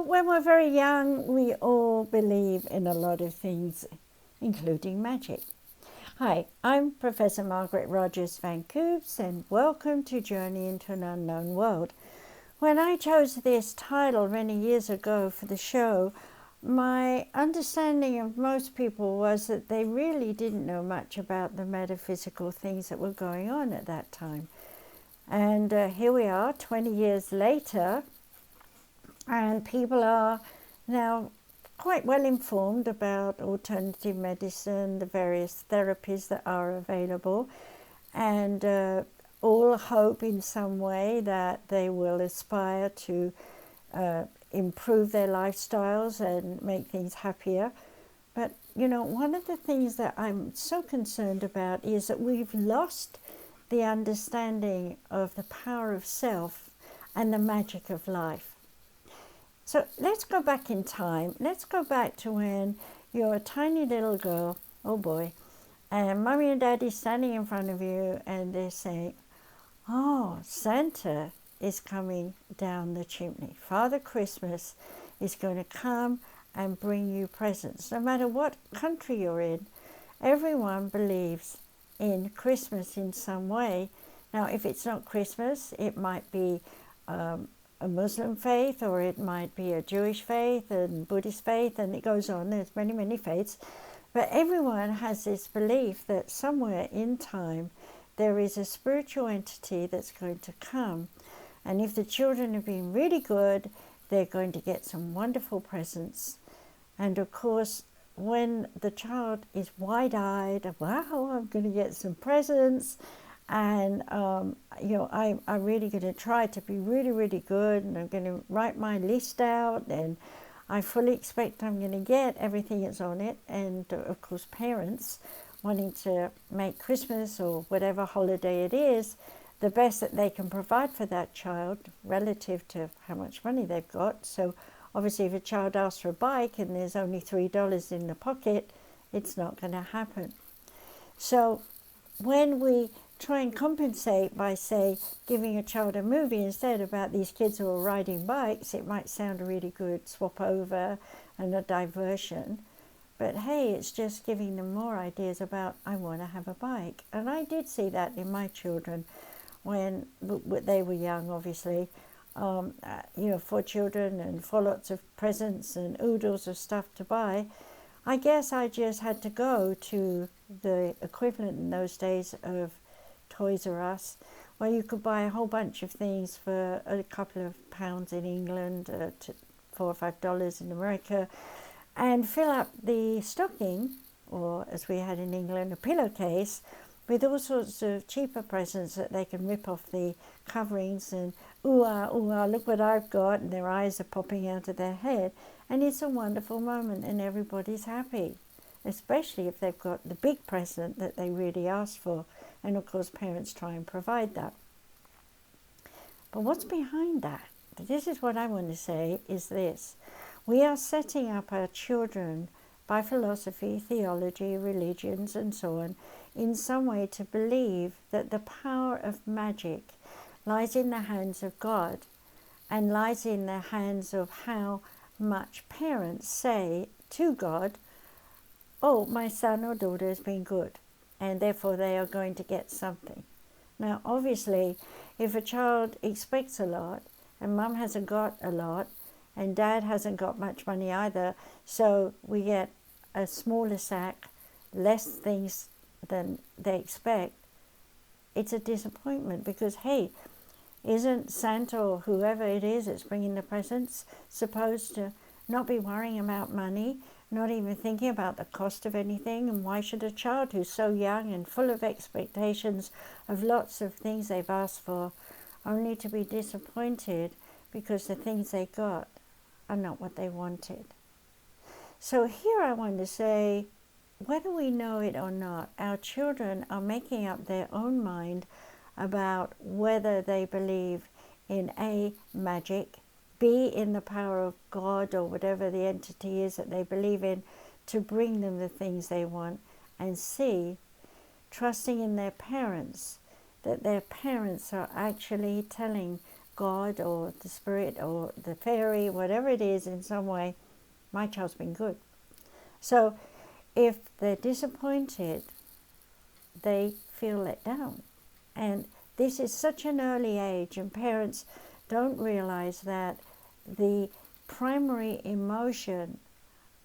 when we're very young, we all believe in a lot of things, including magic. Hi, I'm Professor Margaret Rogers Van Coops, and welcome to Journey into an Unknown World. When I chose this title many years ago for the show, my understanding of most people was that they really didn't know much about the metaphysical things that were going on at that time. And here we are, 20 years later, and people are now quite well informed about alternative medicine, the various therapies that are available, and all hope in some way that they will aspire to improve their lifestyles and make things happier. But, you know, one of the things that I'm so concerned about is that we've lost the understanding of the power of self and the magic of life. So let's go back in time. Let's go back to when you're a tiny little girl, oh boy, and Mommy and Daddy standing in front of you and they're saying, oh, Santa is coming down the chimney. Father Christmas is going to come and bring you presents. No matter what country you're in, everyone believes in Christmas in some way. Now, if it's not Christmas, it might be a Muslim faith, or it might be a Jewish faith and Buddhist faith, and it goes on. There's many, many faiths. But everyone has this belief that somewhere in time there is a spiritual entity that's going to come. And if the children have been really good, they're going to get some wonderful presents. And of course, when the child is wide-eyed, wow, I'm going to get some presents, and you know, I'm really going to try to be really, really good, and I'm going to write my list out, and I fully expect I'm going to get everything that's on it. And of course, parents wanting to make Christmas or whatever holiday it is the best that they can provide for that child relative to how much money they've got. So obviously, if a child asks for a bike and there's only $3 in the pocket, it's not going to happen. So when we try and compensate by, say, giving a child a movie instead about these kids who are riding bikes, it might sound a really good swap over and a diversion. But hey, it's just giving them more ideas about, I want to have a bike. And I did see that in my children when they were young, obviously. You know, 4 children and 4 lots of presents and oodles of stuff to buy. I guess I just had to go to the equivalent in those days of Toys R Us, where you could buy a whole bunch of things for a couple of pounds in England, to $4 or $5 in America, and fill up the stocking, or as we had in England, a pillowcase, with all sorts of cheaper presents that they can rip off the coverings and, ooh, look what I've got, and their eyes are popping out of their head. And it's a wonderful moment, and everybody's happy, especially if they've got the big present that they really asked for. And of course, parents try and provide that. But what's behind that? This is what I want to say, is this. We are setting up our children by philosophy, theology, religions, and so on, in some way to believe that the power of magic lies in the hands of God and lies in the hands of how much parents say to God, oh, my son or daughter has been good, and therefore they are going to get something. Now, obviously, if a child expects a lot, and mum hasn't got a lot, and dad hasn't got much money either, so we get a smaller sack, less things than they expect, it's a disappointment, because, hey, isn't Santa or whoever it is that's bringing the presents supposed to not be worrying about money, not even thinking about the cost of anything? And why should a child who's so young and full of expectations of lots of things they've asked for only to be disappointed because the things they got are not what they wanted? So here I want to say, whether we know it or not, our children are making up their own mind about whether they believe in A, magic, B, in the power of God or whatever the entity is that they believe in to bring them the things they want, and C, trusting in their parents, that their parents are actually telling God or the spirit or the fairy, whatever it is, in some way, my child's been good. So if they're disappointed, they feel let down. And this is such an early age, and parents don't realize that the primary emotion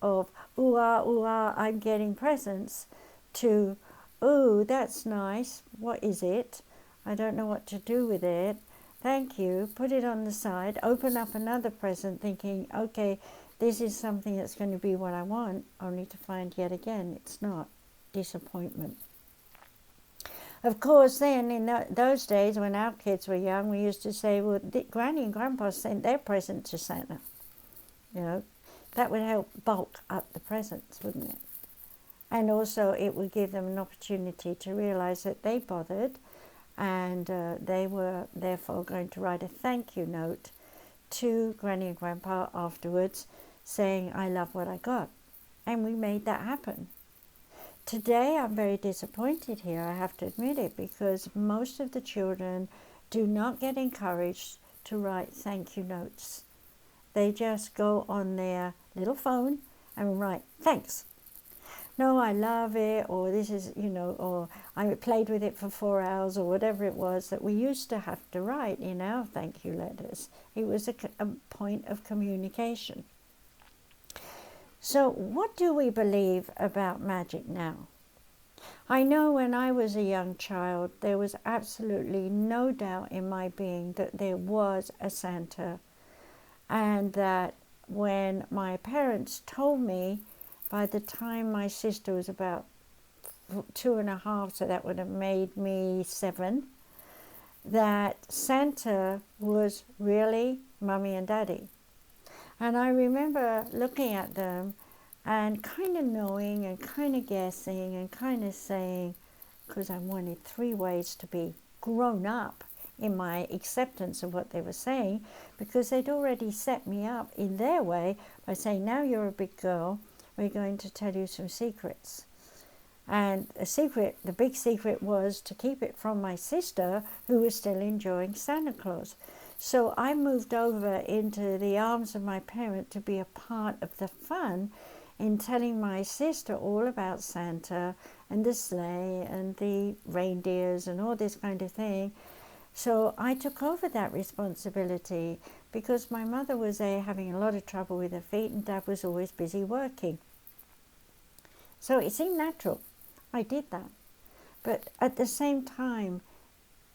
of, ooh, I'm getting presents, to, ooh, that's nice, what is it? I don't know what to do with it. Thank you, put it on the side, open up another present thinking, okay, this is something that's going to be what I want, only to find yet again it's not. Disappointment. Of course, then in those days when our kids were young, we used to say, well, Granny and Grandpa sent their present to Santa. You know, that would help bulk up the presents, wouldn't it? And also it would give them an opportunity to realize that they bothered, and they were therefore going to write a thank you note to Granny and Grandpa afterwards saying, I love what I got. And we made that happen. Today I'm very disappointed here, I have to admit it, because most of the children do not get encouraged to write thank you notes. They just go on their little phone and write thanks. No, I love it, or this is, or I played with it for 4 hours, or whatever it was that we used to have to write in our thank you letters. It was a point of communication. So what do we believe about magic now? I know when I was a young child, there was absolutely no doubt in my being that there was a Santa, and that when my parents told me, by the time my sister was about 2.5, so that would have made me 7, that Santa was really Mummy and Daddy. And I remember looking at them and kind of knowing and kind of guessing and kind of saying, because I wanted 3 ways to be grown up in my acceptance of what they were saying, because they'd already set me up in their way by saying, now you're a big girl, we're going to tell you some secrets. And the big secret was to keep it from my sister, who was still enjoying Santa Claus. So I moved over into the arms of my parent to be a part of the fun in telling my sister all about Santa and the sleigh and the reindeers and all this kind of thing. So I took over that responsibility because my mother was there having a lot of trouble with her feet, and Dad was always busy working. So it seemed natural. I did that. But at the same time,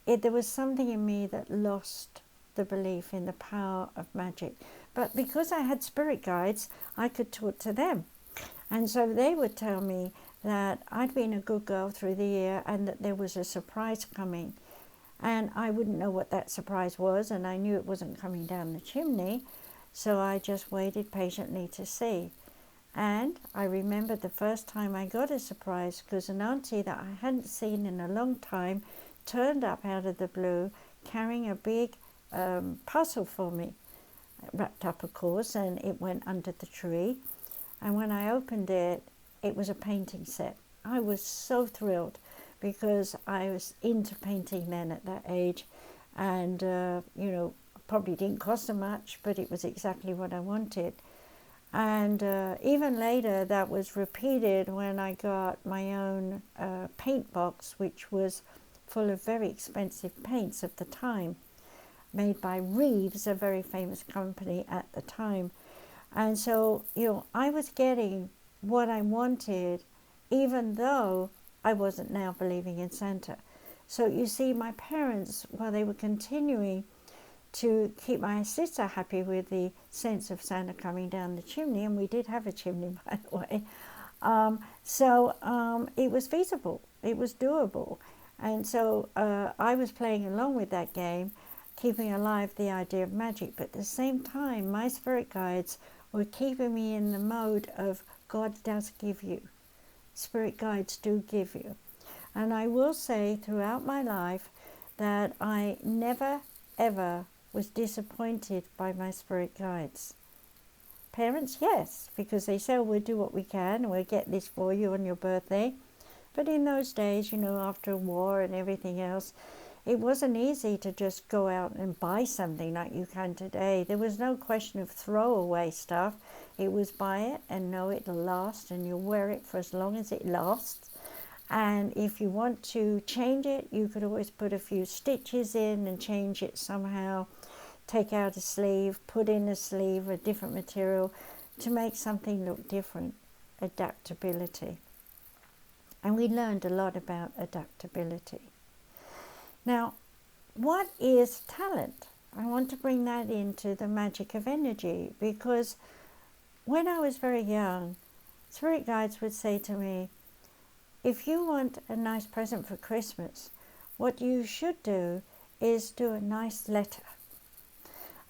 there was something in me that lost the belief in the power of magic. But because I had spirit guides, I could talk to them. And so they would tell me that I'd been a good girl through the year and that there was a surprise coming. And I wouldn't know what that surprise was, and I knew it wasn't coming down the chimney. So I just waited patiently to see. And I remember the first time I got a surprise, because an auntie that I hadn't seen in a long time turned up out of the blue carrying a big parcel for me, wrapped up of course, and it went under the tree. And when I opened it, it was a painting set. I was so thrilled because I was into painting then at that age, and probably didn't cost so much, but it was exactly what I wanted. And even later that was repeated when I got my own paint box, which was full of very expensive paints of the time, made by Reeves, a very famous company at the time. And so, I was getting what I wanted, even though I wasn't now believing in Santa. So you see, my parents, while they were continuing to keep my sister happy with the sense of Santa coming down the chimney, and we did have a chimney, by the way, it was feasible, it was doable. And so I was playing along with that game, keeping alive the idea of magic, but at the same time, my spirit guides were keeping me in the mode of God does give you. Spirit guides do give you. And I will say throughout my life that I never, ever was disappointed by my spirit guides. Parents, yes, because they say, we'll do what we can, and we'll get this for you on your birthday. But in those days, after a war and everything else, it wasn't easy to just go out and buy something like you can today. There was no question of throwaway stuff. It was buy it and know it'll last, and you'll wear it for as long as it lasts. And if you want to change it, you could always put a few stitches in and change it somehow. Take out a sleeve, put in a sleeve, a different material to make something look different. Adaptability. And we learned a lot about adaptability. Now, what is talent? I want to bring that into the magic of energy, because when I was very young, spirit guides would say to me, if you want a nice present for Christmas, what you should do is do a nice letter.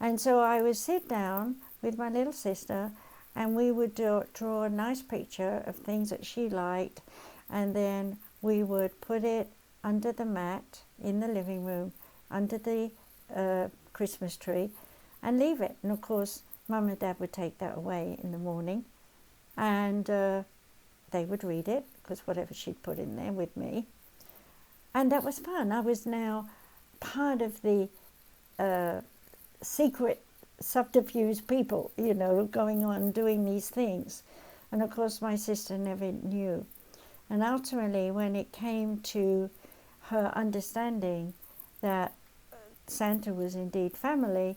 And so I would sit down with my little sister and we would draw a nice picture of things that she liked, and then we would put it under the mat in the living room, under the Christmas tree, and leave it. And of course, Mum and Dad would take that away in the morning, and they would read it, because whatever she'd put in there with me. And that was fun. I was now part of the secret subterfuge people, going on doing these things. And of course, my sister never knew. And ultimately, when it came to her understanding that Santa was indeed family,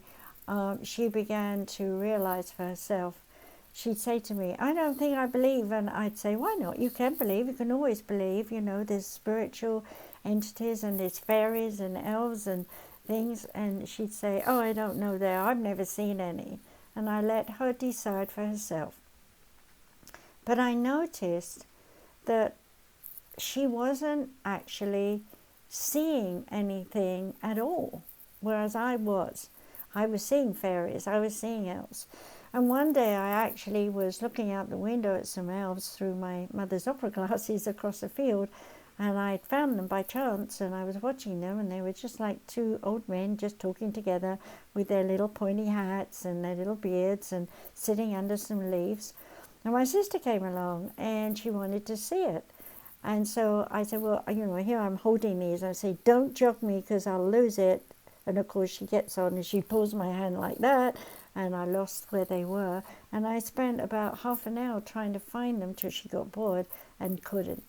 she began to realize for herself. She'd say to me, I don't think I believe. And I'd say, why not? You can believe. You can always believe. There's spiritual entities and there's fairies and elves and things. And she'd say, oh, I don't know there. I've never seen any. And I let her decide for herself. But I noticed that she wasn't actually seeing anything at all, whereas I was. I was seeing fairies. I was seeing elves. And one day I actually was looking out the window at some elves through my mother's opera glasses across the field, and I found them by chance, and I was watching them, and they were just like two old men just talking together with their little pointy hats and their little beards and sitting under some leaves. And my sister came along and she wanted to see it. And so I said, well, here I'm holding these. I say, don't jog me because I'll lose it. And of course she gets on and she pulls my hand like that, and I lost where they were. And I spent about half an hour trying to find them till she got bored and couldn't.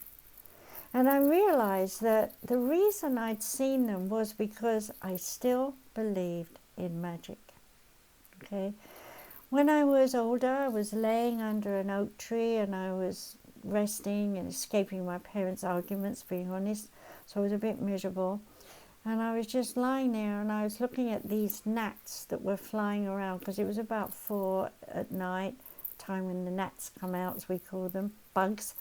And I realized that the reason I'd seen them was because I still believed in magic. Okay? When I was older, I was laying under an oak tree and I was resting and escaping my parents' arguments, being honest. So I was a bit miserable. And I was just lying there and I was looking at these gnats that were flying around, because it was about 4 at night, time when the gnats come out, as we call them, bugs.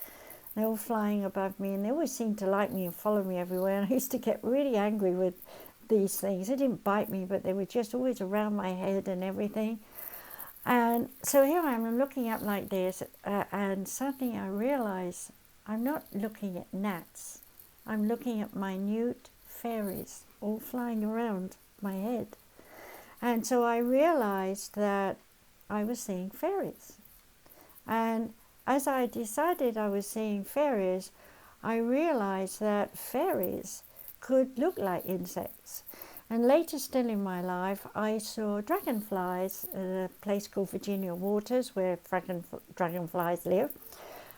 They were flying above me and they always seemed to like me and follow me everywhere. And I used to get really angry with these things. They didn't bite me, but they were just always around my head and everything. And so here I am looking up like this, and suddenly I realize I'm not looking at gnats. I'm looking at minute fairies all flying around my head. And so I realized that I was seeing fairies. And as I decided I was seeing fairies, I realized that fairies could look like insects. And later still in my life, I saw dragonflies at a place called Virginia Waters, where dragonflies live.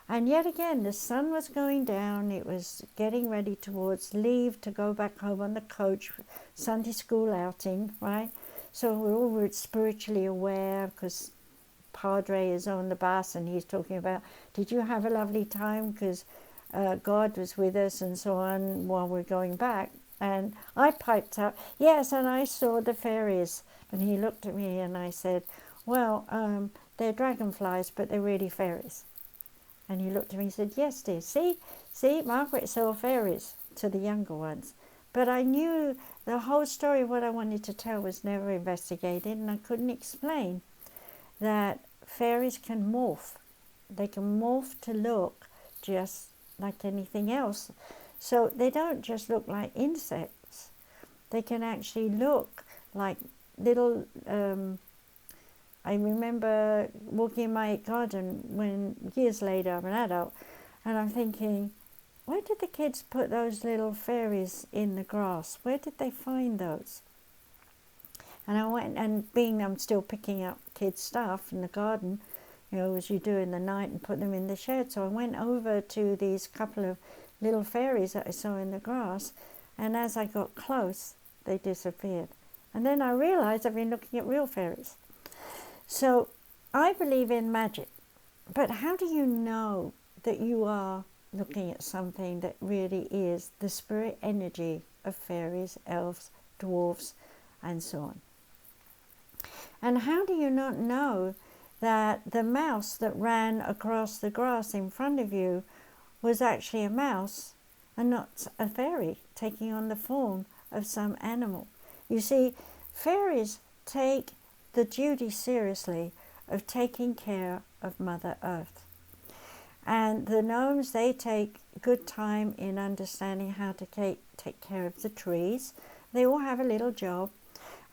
And yet again, the sun was going down. It was getting ready towards leave to go back home on the coach, Sunday school outing, right? So we're all spiritually aware, because Padre is on the bus and he's talking about, did you have a lovely time? Because God was with us and so on while we're going back. And I piped up, yes, and I saw the fairies. And he looked at me and I said, well, they're dragonflies, but they're really fairies. And he looked at me and said, yes, dear, see, Margaret saw fairies, to the younger ones. But I knew the whole story of what I wanted to tell was never investigated, and I couldn't explain that fairies can morph. They can morph to look just like anything else. So they don't just look like insects. They can actually look like little... I remember walking in my garden when years later I'm an adult, and I'm thinking, where did the kids put those little fairies in the grass? Where did they find those? And I went, and being I'm still picking up kids' stuff in the garden, you know, as you do in the night, and put them in the shed. So I went over to these couple of little fairies that I saw in the grass, and as I got close, they disappeared. And then I realized I've been looking at real fairies. So I believe in magic, but how do you know that you are looking at something that really is the spirit energy of fairies, elves, dwarfs, and so on? And how do you not know that the mouse that ran across the grass in front of you was actually a mouse and not a fairy taking on the form of some animal? You see, fairies take the duty seriously of taking care of Mother Earth. And the gnomes, they take good time in understanding how to take care of the trees. They all have a little job.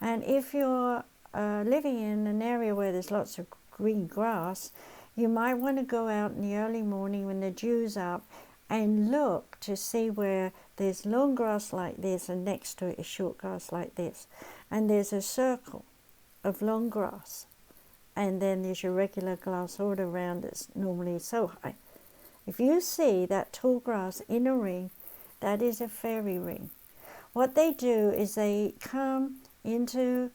And if you're living in an area where there's lots of green grass, you might want to go out in the early morning when the dew's up and look to see where there's long grass like this and next to it is short grass like this. And there's a circle of long grass. And then there's your regular grass all around that's normally so high. If you see that tall grass in a ring, that is a fairy ring. What they do is they come into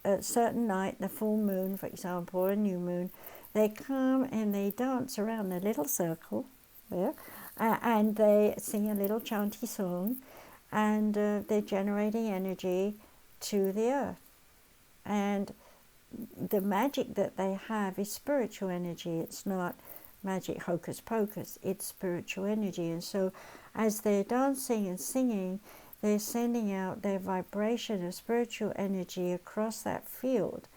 a certain night, the full moon, for example, or a new moon, they come and they dance around the little circle there, and they sing a little chanty song, and they're generating energy to the earth. And the magic that they have is spiritual energy. It's not magic hocus pocus, it's spiritual energy. And so as they're dancing and singing, they're sending out their vibration of spiritual energy across that field.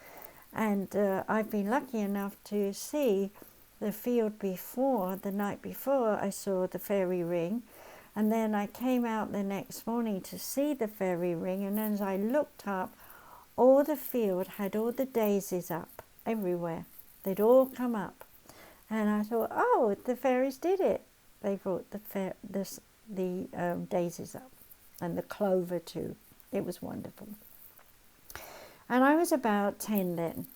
And I've been lucky enough to see the field before, the night before I saw the fairy ring. And then I came out the next morning to see the fairy ring, and as I looked up, all the field had all the daisies up everywhere. They'd all come up. And I thought, oh, the fairies did it. They brought the daisies up, and the clover too. It was wonderful. And I was about 10 then.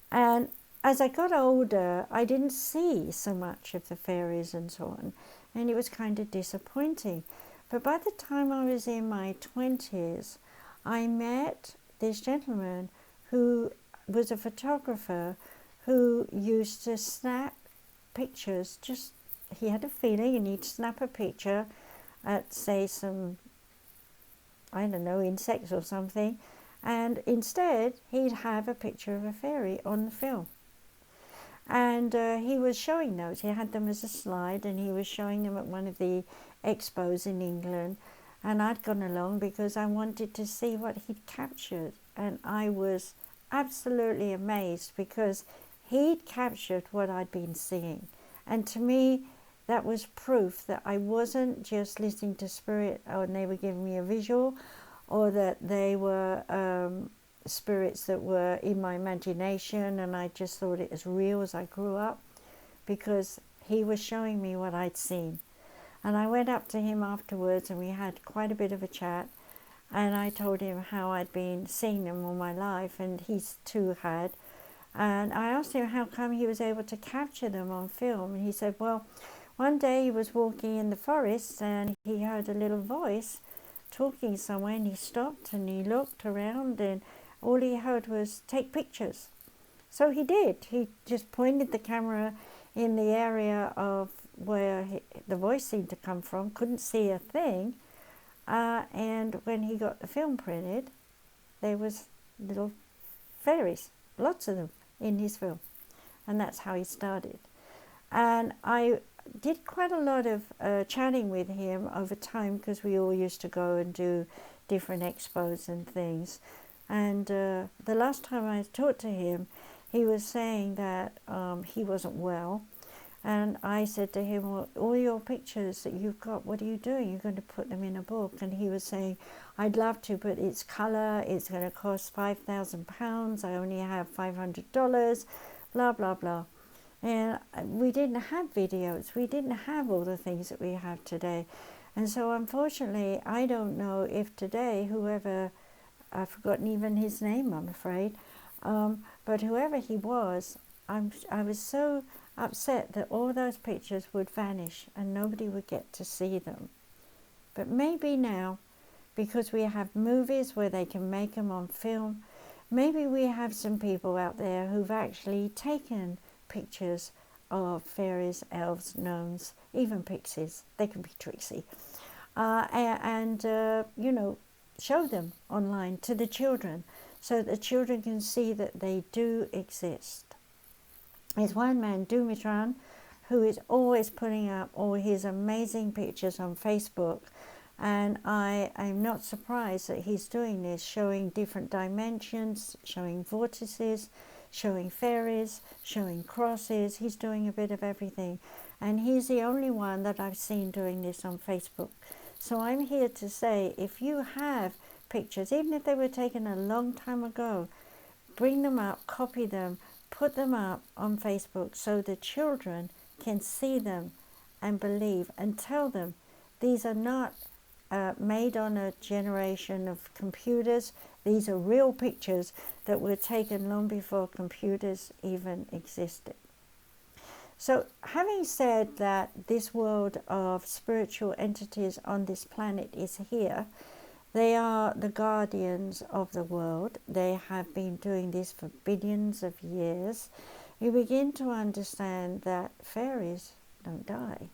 And as I got older, I didn't see so much of the fairies and so on. And it was kind of disappointing. But by the time I was in my 20s, I met this gentleman who was a photographer who used to snap pictures. Just, he had a feeling and he'd snap a picture at, say, some, I don't know, insects or something, and instead he'd have a picture of a fairy on the film. And he was showing those. He had them as a slide, and he was showing them at one of the expos in England. And I'd gone along because I wanted to see what he'd captured. And I was absolutely amazed because he'd captured what I'd been seeing. And to me, that was proof that I wasn't just listening to spirit, and they were giving me a visual, or that they were spirits that were in my imagination and I just thought it as real as I grew up, because he was showing me what I'd seen. And I went up to him afterwards and we had quite a bit of a chat, and I told him how I'd been seeing them all my life, and he too had. And I asked him how come he was able to capture them on film, and he said, well, one day he was walking in the forest and he heard a little voice talking somewhere, and he stopped and he looked around, and all he heard was take pictures. So he did. He just pointed the camera in the area of where the voice seemed to come from, couldn't see a thing, and when he got the film printed, there was little fairies, lots of them in his film, and that's how he started. And I did quite a lot of chatting with him over time, because we all used to go and do different expos and things. And the last time I talked to him, he was saying that he wasn't well. And I said to him, well, all your pictures that you've got, what are you doing? You're going to put them in a book? And he was saying, I'd love to, but it's colour, it's going to cost £5,000, I only have $500, blah, blah, blah. And we didn't have videos. We didn't have all the things that we have today. And so unfortunately, I don't know if today, whoever, I've forgotten even his name, I'm afraid, but whoever he was, I was so upset that all those pictures would vanish and nobody would get to see them. But maybe now, because we have movies where they can make them on film, maybe we have some people out there who've actually taken pictures of fairies, elves, gnomes, even pixies. They can be tricksy. And you know, show them online to the children so that the children can see that they do exist. There's one man, Dumitran, who is always putting up all his amazing pictures on Facebook, and I am not surprised that he's doing this, showing different dimensions, showing vortices, showing fairies, showing crosses. He's doing a bit of everything, and he's the only one that I've seen doing this on Facebook. So I'm here to say, if you have pictures, even if they were taken a long time ago, bring them up, copy them, put them up on Facebook so the children can see them and believe, and tell them these are not made on a generation of computers. These are real pictures that were taken long before computers even existed. So having said that this world of spiritual entities on this planet is here, they are the guardians of the world. They have been doing this for billions of years. You begin to understand that fairies don't die.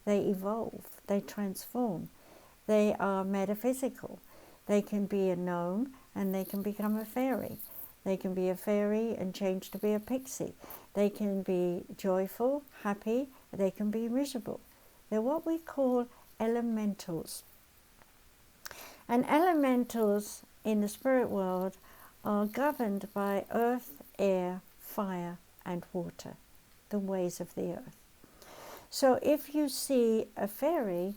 They evolve, they transform. They are metaphysical. They can be a gnome and they can become a fairy. They can be a fairy and change to be a pixie. They can be joyful, happy. They can be miserable. They're what we call elementals. And elementals in the spirit world are governed by earth, air, fire, and water, the ways of the earth. So if you see a fairy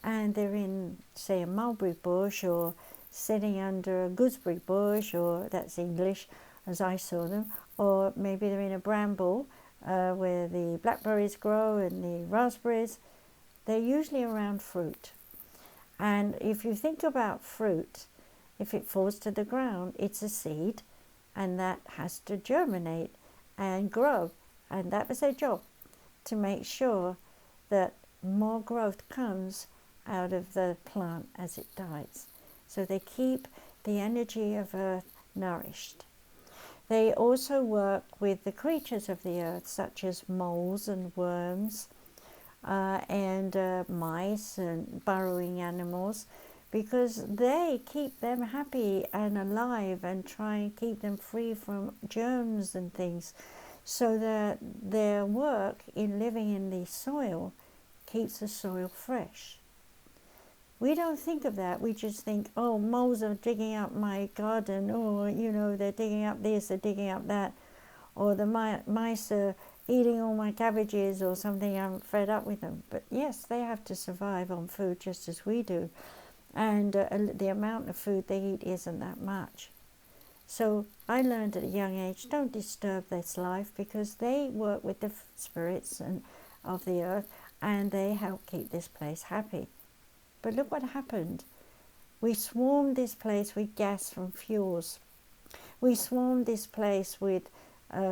and they're in, say, a mulberry bush or sitting under a gooseberry bush, or that's English as I saw them, or maybe they're in a bramble where the blackberries grow and the raspberries, they're usually around fruit. And if you think about fruit, if it falls to the ground, it's a seed, and that has to germinate and grow. And that was their job, to make sure that more growth comes out of the plant as it dies. So they keep the energy of earth nourished. They also work with the creatures of the earth, such as moles and worms, and mice and burrowing animals, because they keep them happy and alive and try and keep them free from germs and things, so that their work in living in the soil keeps the soil fresh. We don't think of that. We just think, oh, moles are digging up my garden, or, you know, they're digging up this, they're digging up that, or the mice are eating all my cabbages or something. I'm fed up with them. But yes, they have to survive on food just as we do. And the amount of food they eat isn't that much. So I learned at a young age, don't disturb this life, because they work with the spirits of the earth, and they help keep this place happy. But look what happened. We swarmed this place with gas from fuels. We swarmed this place with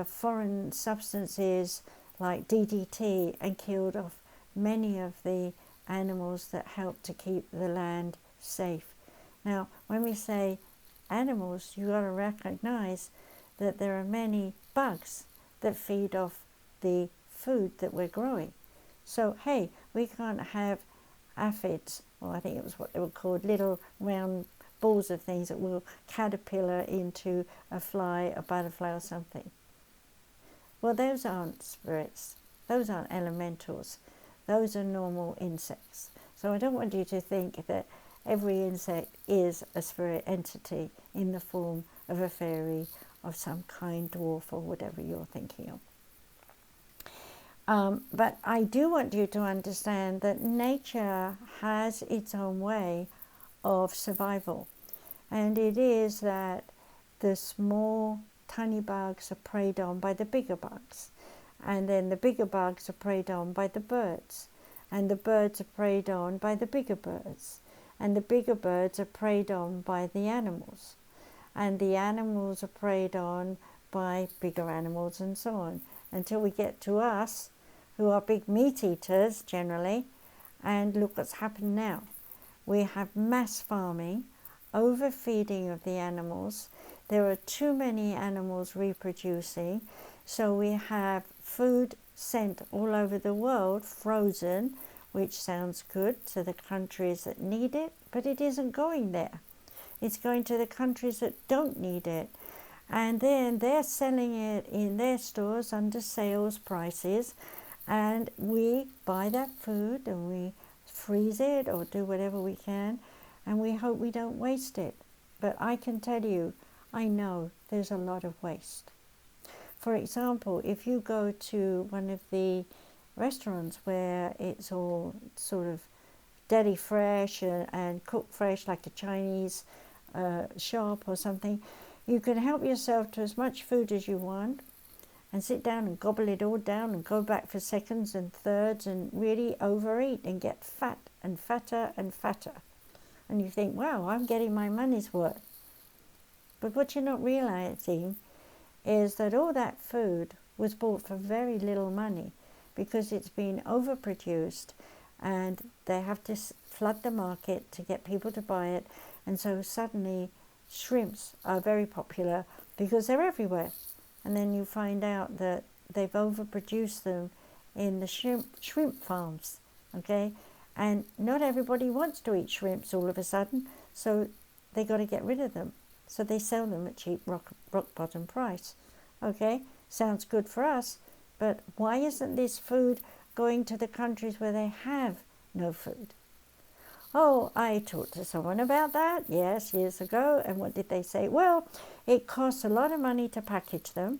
foreign substances like DDT, and killed off many of the animals that help to keep the land safe. Now, when we say animals, you've got to recognize that there are many bugs that feed off the food that we're growing. So, hey, we can't have aphids, or I think it was what they were called, little round balls of things that will caterpillar into a fly, a butterfly or something. Well, those aren't spirits. Those aren't elementals. Those are normal insects. So I don't want you to think that every insect is a spirit entity in the form of a fairy, of some kind dwarf, or whatever you're thinking of. But I do want you to understand that nature has its own way of survival. And it is that the small, tiny bugs are preyed on by the bigger bugs. And then the bigger bugs are preyed on by the birds. And the birds are preyed on by the bigger birds. And the bigger birds are preyed on by the animals. And the animals are preyed on by bigger animals, and so on, until we get to us, who are big meat eaters generally. And look what's happened now. We have mass farming, overfeeding of the animals. There are too many animals reproducing, so we have food sent all over the world, frozen, which sounds good to the countries that need it, but it isn't going there. It's going to the countries that don't need it. And then they're selling it in their stores under sales prices, and we buy that food and we freeze it or do whatever we can, and we hope we don't waste it. But I can tell you, I know there's a lot of waste. For example, if you go to one of the restaurants where it's all sort of deli fresh and cooked fresh, like a Chinese shop or something, you can help yourself to as much food as you want and sit down and gobble it all down and go back for seconds and thirds and really overeat and get fat and fatter and fatter. And you think, wow, I'm getting my money's worth. But what you're not realizing is that all that food was bought for very little money because it's been overproduced and they have to flood the market to get people to buy it. And so suddenly shrimps are very popular because they're everywhere. And then you find out that they've overproduced them in the shrimp farms, okay? And not everybody wants to eat shrimps all of a sudden, so they got to get rid of them. So they sell them at cheap rock bottom price, okay? Sounds good for us, but why isn't this food going to the countries where they have no food? Oh, I talked to someone about that, yes, years ago, and what did they say? Well, it costs a lot of money to package them,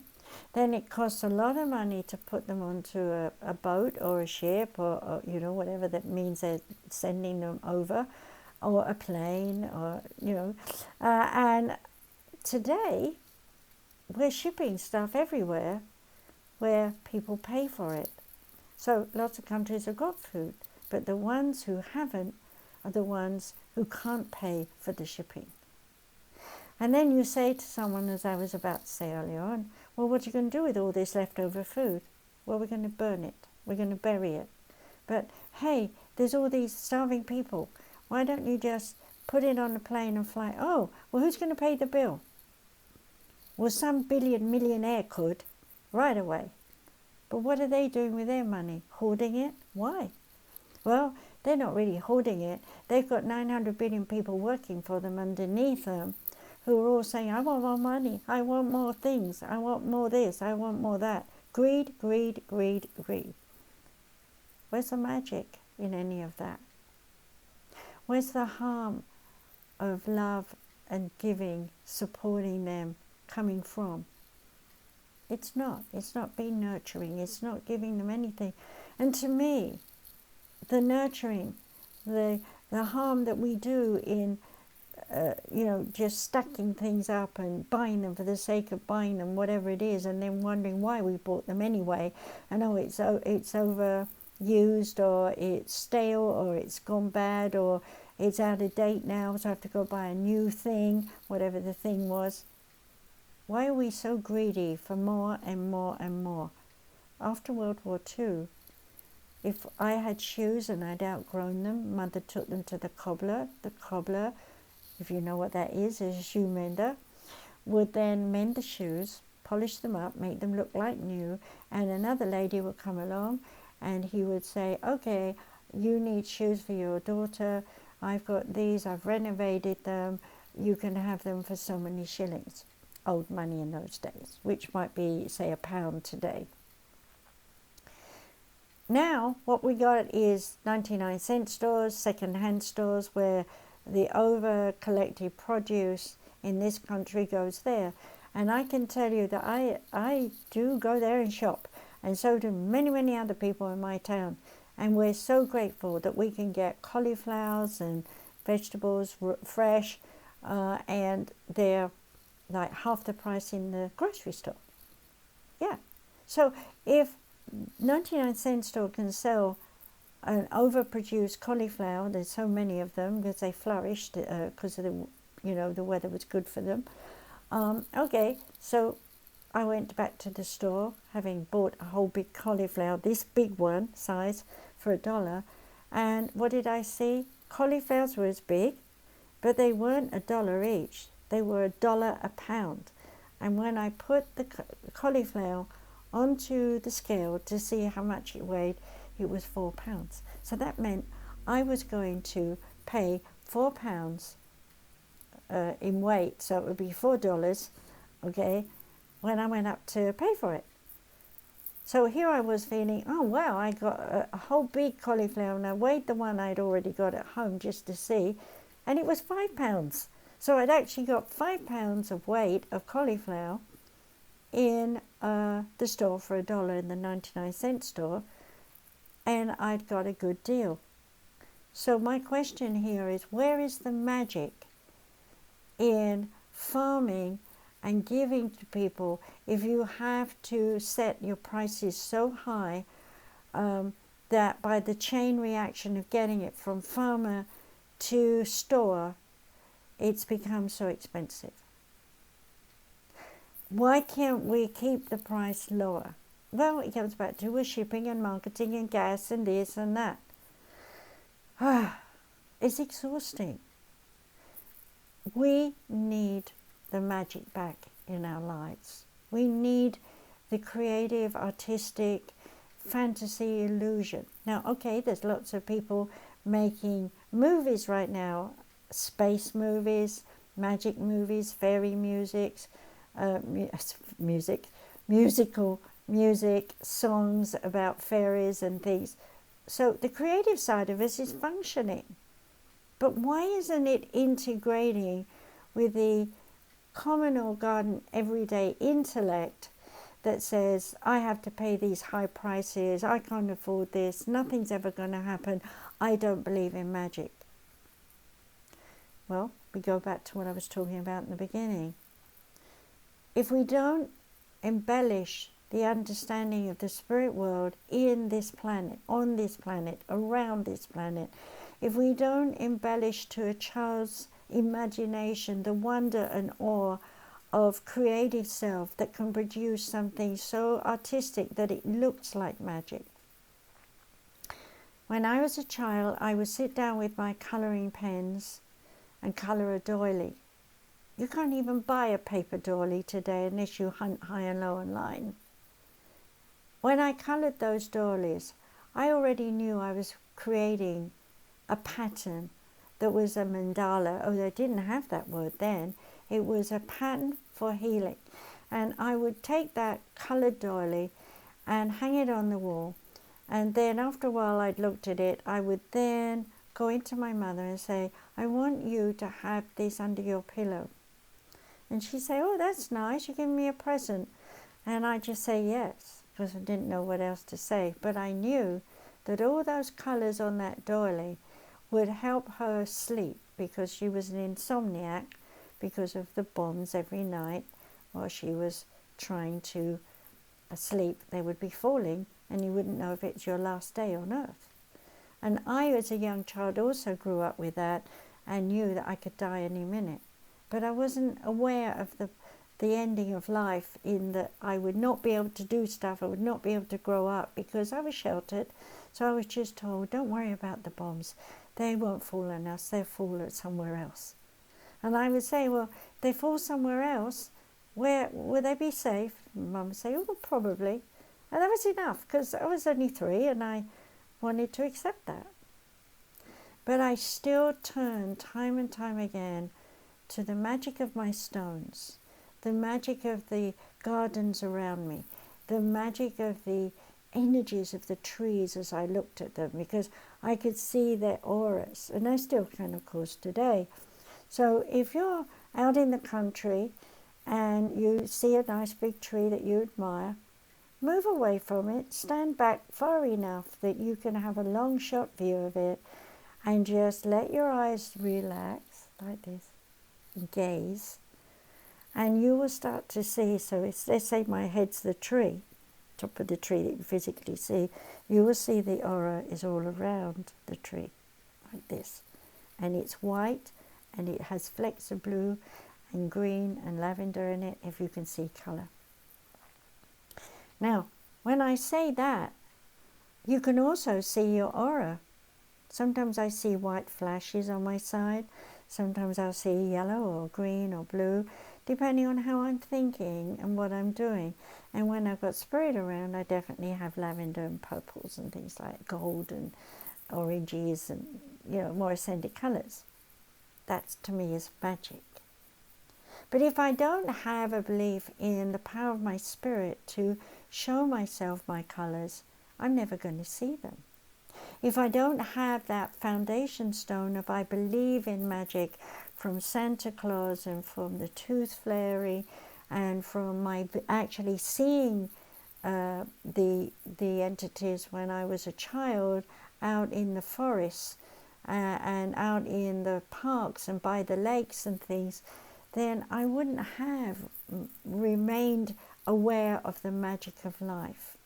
then it costs a lot of money to put them onto a boat or a ship or you know, whatever that means they're sending them over, or a plane, or, you know, and today we're shipping stuff everywhere where people pay for it. So lots of countries have got food, but the ones who haven't are the ones who can't pay for the shipping. And then you say to someone, as I was about to say earlier on, well, what are you going to do with all this leftover food? Well, we're going to burn it. We're going to bury it. But hey, there's all these starving people. Why don't you just put it on a plane and fly? Oh, well, who's going to pay the bill? Well, some millionaire could right away. But what are they doing with their money? Hoarding it? Why? Well, they're not really hoarding it. They've got 900 billion people working for them underneath them who are all saying, I want more money, I want more things, I want more this, I want more that. Greed, greed, greed, greed. Where's the magic in any of that? Where's the harm of love and giving, supporting them, coming from? It's not being nurturing, it's not giving them anything. And to me, the nurturing, the harm that we do in, you know, just stacking things up and buying them for the sake of buying them, whatever it is, and then wondering why we bought them anyway. And oh, it's overused, or it's stale, or it's gone bad, or it's out of date now, so I have to go buy a new thing, whatever the thing was. Why are we so greedy for more and more and more? After World War II, if I had shoes and I'd outgrown them, Mother took them to the cobbler. The cobbler, if you know what that is a shoe mender, would then mend the shoes, polish them up, make them look like new, and another lady would come along and he would say, okay, you need shoes for your daughter, I've got these, I've renovated them, you can have them for so many shillings. Old money in those days, which might be, say, £1 today. Now, what we got is 99-cent stores, second-hand stores, where the over-collected produce in this country goes there. And I can tell you that I do go there and shop, and so do many, many other people in my town. And we're so grateful that we can get cauliflowers and vegetables fresh, and they're like half the price in the grocery store. Yeah. So if 99-cent store can sell an overproduced cauliflower. There's so many of them because they flourished because of the weather was good for them. Okay, so I went back to the store, having bought a whole big cauliflower, this big one size, for $1. And what did I see? Cauliflowers were as big, but they weren't $1 each. They were $1 a pound. And when I put the cauliflower onto the scale to see how much it weighed, it was 4 pounds. So that meant I was going to pay 4 pounds in weight, so it would be $4, okay, when I went up to pay for it. So here I was feeling, oh wow, I got a whole big cauliflower, and I weighed the one I'd already got at home just to see, and it was 5 pounds. So I'd actually got 5 pounds of weight of cauliflower in the store for $1 in the 99-cent store, and I'd got a good deal. So my question here is, where is the magic in farming and giving to people if you have to set your prices so high that by the chain reaction of getting it from farmer to store, it's become so expensive? Why can't we keep the price lower? Well, it comes back to shipping and marketing and gas and this and that. It's exhausting. We need the magic back in our lives. We need the creative, artistic, fantasy illusion. Now, okay, there's lots of people making movies right now, space movies, magic movies, fairy musics, musical music, songs about fairies and things. So the creative side of us is functioning. But why isn't it integrating with the common or garden everyday intellect that says, I have to pay these high prices, I can't afford this, nothing's ever going to happen, I don't believe in magic? Well, we go back to what I was talking about in the beginning. If we don't embellish the understanding of the spirit world in this planet, on this planet, around this planet, if we don't embellish to a child's imagination the wonder and awe of creative self that can produce something so artistic that it looks like magic. When I was a child, I would sit down with my colouring pens and colour a doily. You can't even buy a paper doily today unless you hunt high and low online. When I coloured those doilies, I already knew I was creating a pattern that was a mandala. Oh, they didn't have that word then. It was a pattern for healing. And I would take that coloured doily and hang it on the wall. And then after a while I'd looked at it, I would then go into my mother and say, I want you to have this under your pillow. And she'd say, oh, that's nice, you're giving me a present. And I'd just say yes, because I didn't know what else to say. But I knew that all those colours on that doily would help her sleep, because she was an insomniac because of the bombs every night while she was trying to sleep. They would be falling and you wouldn't know if it's your last day on earth. And I, as a young child, also grew up with that and knew that I could die any minute. But I wasn't aware of the ending of life, in that I would not be able to do stuff, I would not be able to grow up because I was sheltered. So I was just told, don't worry about the bombs. They won't fall on us, they'll fall at somewhere else. And I would say, well, they fall somewhere else, where will they be safe? Mum would say, oh, probably. And that was enough, because I was only 3 and I wanted to accept that. But I still turned time and time again to the magic of my stones, the magic of the gardens around me, the magic of the energies of the trees as I looked at them, because I could see their auras, and I still can, of course, today. So if you're out in the country and you see a nice big tree that you admire, move away from it, stand back far enough that you can have a long shot view of it, and just let your eyes relax like this and gaze, and you will start to see. So let's say my head's the tree, top of the tree that you physically see, you will see the aura is all around the tree, like this. And it's white, and it has flecks of blue and green and lavender in it, if you can see colour. Now, when I say that, you can also see your aura. Sometimes I see white flashes on my side. Sometimes I'll see yellow or green or blue, depending on how I'm thinking and what I'm doing. And when I've got spirit around, I definitely have lavender and purples and things like gold and oranges and, more ascended colours. That, to me, is magic. But if I don't have a belief in the power of my spirit to show myself my colours, I'm never going to see them. If I don't have that foundation stone of I believe in magic from Santa Claus and from the Tooth Fairy and from my actually seeing the entities when I was a child out in the forests and out in the parks and by the lakes and things, then I wouldn't have remained aware of the magic of life.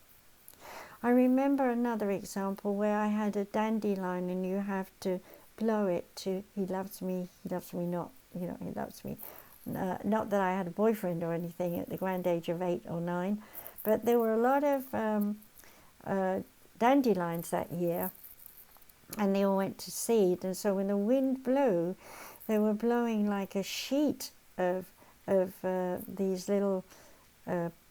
I remember another example where I had a dandelion and you have to blow it to he loves me not, he loves me. Not that I had a boyfriend or anything at the grand age of 8 or 9, but there were a lot of dandelions that year, and they all went to seed. And so when the wind blew, they were blowing like a sheet of these little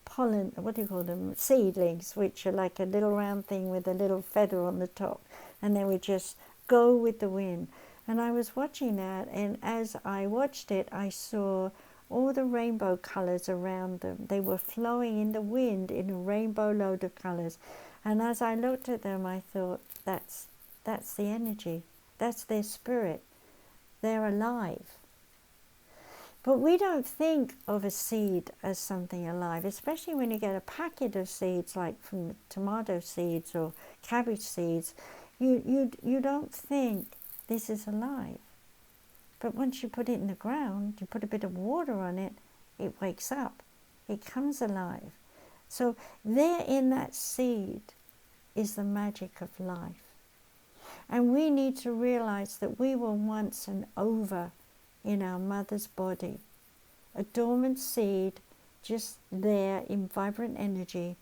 pollen, what do you call them, seedlings, which are like a little round thing with a little feather on the top, and they would just go with the wind. And I was watching that, and as I watched it, I saw all the rainbow colours around them. They were flowing in the wind in a rainbow load of colours. And as I looked at them, I thought, that's the energy. That's their spirit. They're alive. But we don't think of a seed as something alive, especially when you get a packet of seeds, like from tomato seeds or cabbage seeds. You don't think this is alive. But once you put it in the ground, you put a bit of water on it, it wakes up. It comes alive. So there in that seed is the magic of life. And we need to realize that we were once an ova in our mother's body, a dormant seed just there in vibrant energy,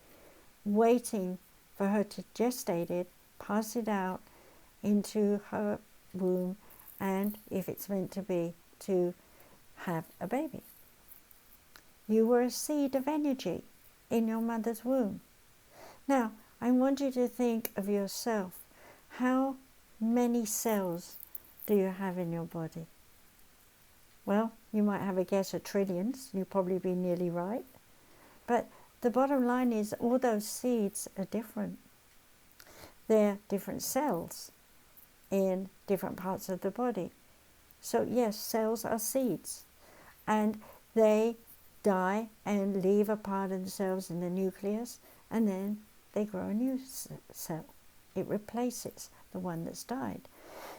waiting for her to gestate it, pass it out into her womb, and if it's meant to be, to have a baby. You were a seed of energy in your mother's womb. Now, I want you to think of yourself. How many cells do you have in your body? Well, you might have a guess at trillions. You'll probably be nearly right. But the bottom line is all those seeds are different. They're different cells in different parts of the body. So yes, cells are seeds. And they die and leave a part of themselves in the nucleus, and then they grow a new cell. It replaces the one that's died.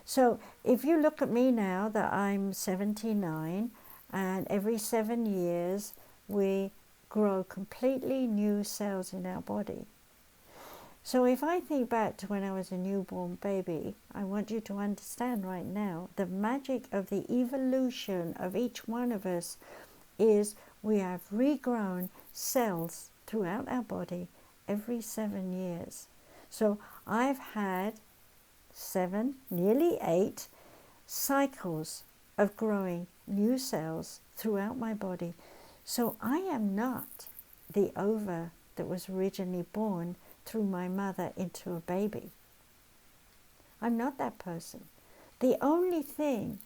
So if you look at me now that I'm 79, and every 7 years we grow completely new cells in our body. So if I think back to when I was a newborn baby, I want you to understand right now the magic of the evolution of each one of us is we have regrown cells throughout our body every 7 years. So I've had 7, nearly 8 cycles of growing new cells throughout my body. So I am not the ova that was originally born through my mother into a baby. I'm not that person. The only thing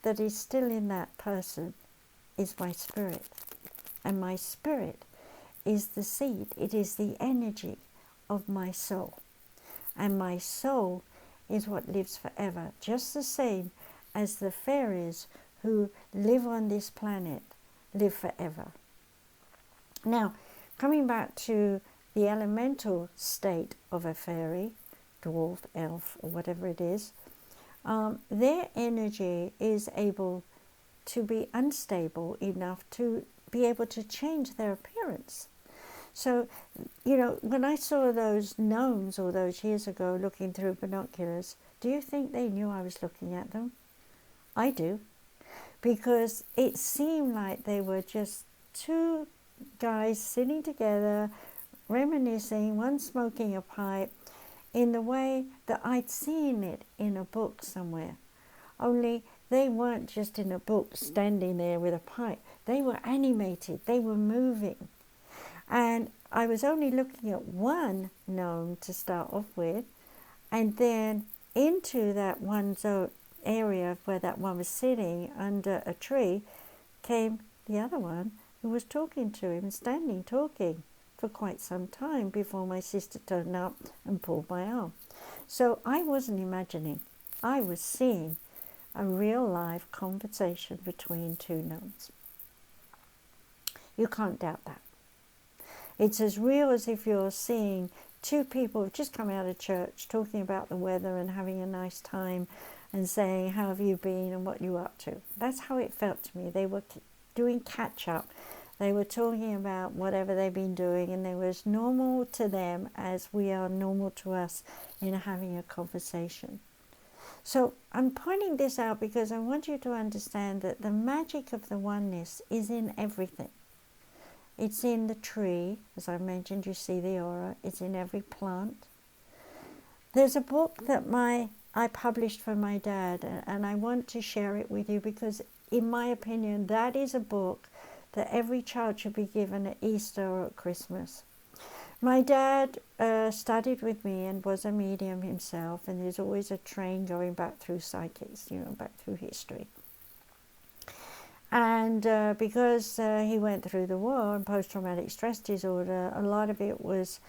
that is still in that person is my spirit. And my spirit is the seed. It is the energy of my soul. And my soul is what lives forever, just the same as the fairies who live on this planet live forever. Now, coming back to the elemental state of a fairy, dwarf, elf, or whatever it is, their energy is able to be unstable enough to be able to change their appearance. So, you know, when I saw those gnomes all those years ago looking through binoculars, do you think they knew I was looking at them? I do, because it seemed like they were just two guys sitting together, reminiscing, one smoking a pipe, in the way that I'd seen it in a book somewhere. Only they weren't just in a book standing there with a pipe. They were animated, they were moving. And I was only looking at one gnome to start off with, and then into that one area where that one was sitting under a tree came the other one who was talking to him, standing talking for quite some time before my sister turned up and pulled my arm. So I wasn't imagining, I was seeing a real live conversation between two gnomes. You can't doubt that. It's as real as if you're seeing two people who've just come out of church talking about the weather and having a nice time and saying, how have you been and what you're up to. That's how it felt to me. They were doing catch up. They were talking about whatever they've been doing, and they were as normal to them as we are normal to us in having a conversation. So I'm pointing this out because I want you to understand that the magic of the oneness is in everything. It's in the tree, as I mentioned, you see the aura. It's in every plant. There's a book that I published for my dad, and I want to share it with you because, in my opinion, that is a book that every child should be given at Easter or at Christmas. My dad studied with me and was a medium himself, and there's always a train going back through psychics, you know, back through history. And because he went through the war and post-traumatic stress disorder, a lot of it was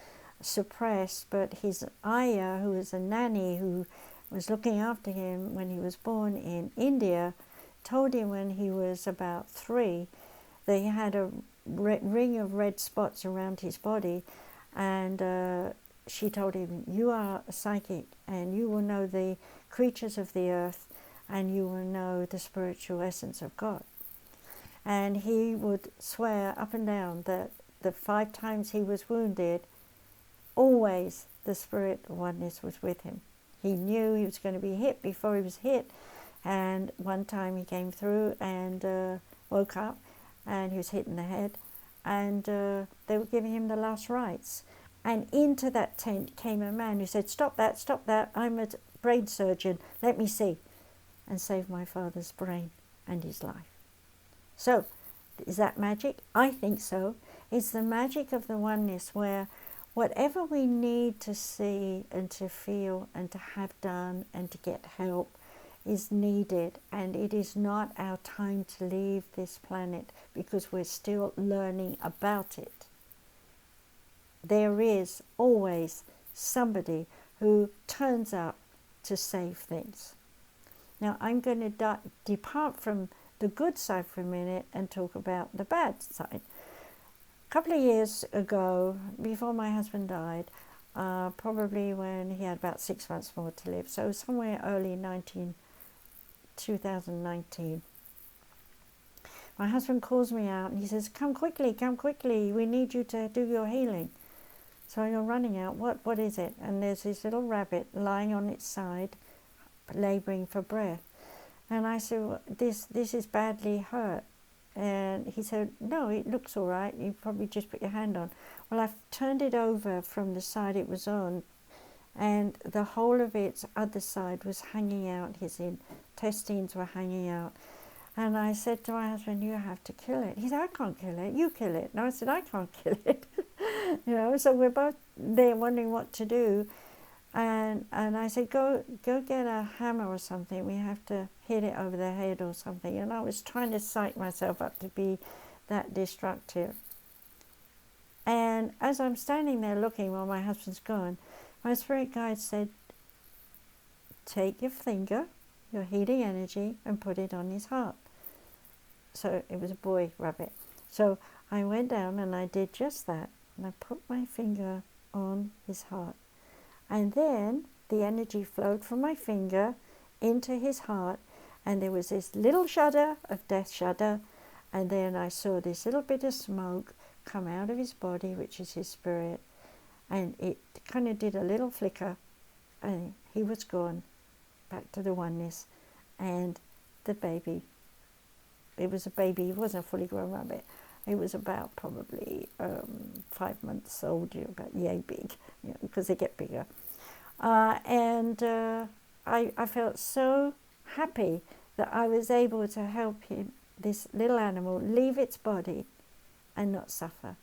suppressed, but his ayah, who was a nanny who was looking after him when he was born in India, told him when he was about 3 that he had a ring of red spots around his body, and she told him, you are a psychic and you will know the creatures of the earth and you will know the spiritual essence of God. And he would swear up and down that the 5 times he was wounded, always the spirit of oneness was with him. He knew he was going to be hit before he was hit, and one time he came through and woke up and he was hit in the head, and they were giving him the last rites. And into that tent came a man who said, stop that, I'm a brain surgeon, let me see, and saved my father's brain and his life. So, is that magic? I think so. It's the magic of the oneness where whatever we need to see and to feel and to have done and to get help is needed, and it is not our time to leave this planet because we're still learning about it. There is always somebody who turns up to save things. Now I'm going to depart from the good side for a minute and talk about the bad side. A couple of years ago, before my husband died, probably when he had about 6 months more to live, so somewhere early 2019, my husband calls me out and he says, come quickly, we need you to do your healing. So you're running out, what is it? And there's this little rabbit lying on its side, labouring for breath. And I said, well, this is badly hurt. And he said, no, it looks all right. You probably just put your hand on. Well, I've turned it over from the side it was on, and the whole of its other side was hanging out. His intestines were hanging out. And I said to my husband, you have to kill it. He said, I can't kill it. You kill it. And I said, I can't kill it. You know, so we're both there wondering what to do. And I said, go get a hammer or something. We have to hit it over the head or something. And I was trying to psych myself up to be that destructive. And as I'm standing there looking while my husband's gone, my spirit guide said, take your finger, your healing energy, and put it on his heart. So it was a boy rabbit. So I went down and I did just that. And I put my finger on his heart. And then the energy flowed from my finger into his heart, and there was this little shudder of death shudder, and then I saw this little bit of smoke come out of his body, which is his spirit, and it kind of did a little flicker, and he was gone back to the oneness. And the baby, it was a baby, it wasn't a fully grown rabbit. It was about probably 5 months old, about yay big, because they get bigger. I felt so happy that I was able to help him, this little animal, leave its body and not suffer.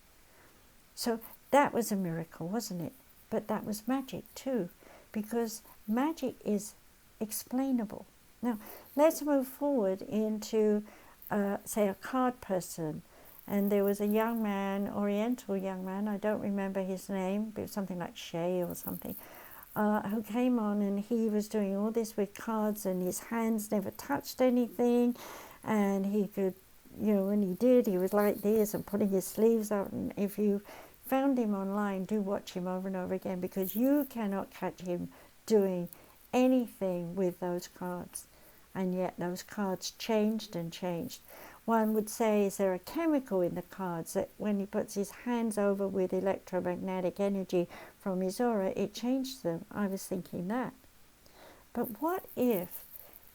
So that was a miracle, wasn't it? But that was magic too, because magic is explainable. Now, let's move forward into, say, a card person. And there was a young man, Oriental young man, I don't remember his name, but it was something like Shay or something, who came on, and he was doing all this with cards, and his hands never touched anything, and he could, when he did, he was like this and putting his sleeves up. And if you found him online, do watch him over and over again, because you cannot catch him doing anything with those cards. And yet those cards changed and changed. One would say, is there a chemical in the cards that when he puts his hands over with electromagnetic energy from his aura, it changed them? I was thinking that. But what if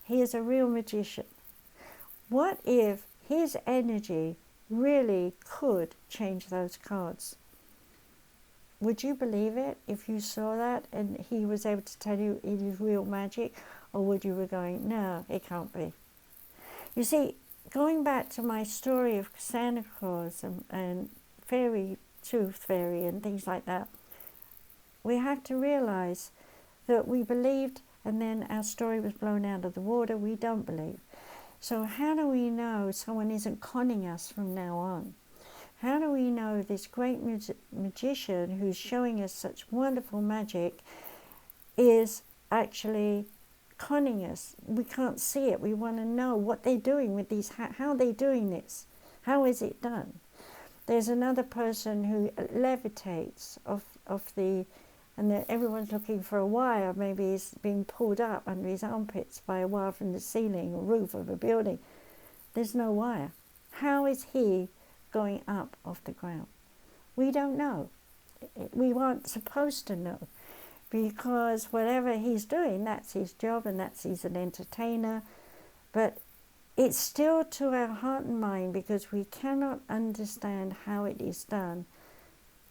he is a real magician? What if his energy really could change those cards? Would you believe it if you saw that and he was able to tell you it is real magic? Or would you be going, no, it can't be? You see, going back to my story of Santa Claus and fairy, tooth fairy and things like that, we have to realize that we believed and then our story was blown out of the water. We don't believe. So how do we know someone isn't conning us from now on? How do we know this great magician who's showing us such wonderful magic is actually conning us? We can't see it. We want to know what they're doing with these, how are they doing this? How is it done? There's another person who levitates off the, and everyone's looking for a wire. Maybe he's being pulled up under his armpits by a wire from the ceiling or roof of a building. There's no wire. How is he going up off the ground? We don't know. We weren't supposed to know, because whatever he's doing, that's his job, and he's an entertainer. But it's still to our heart and mind, because we cannot understand how it is done.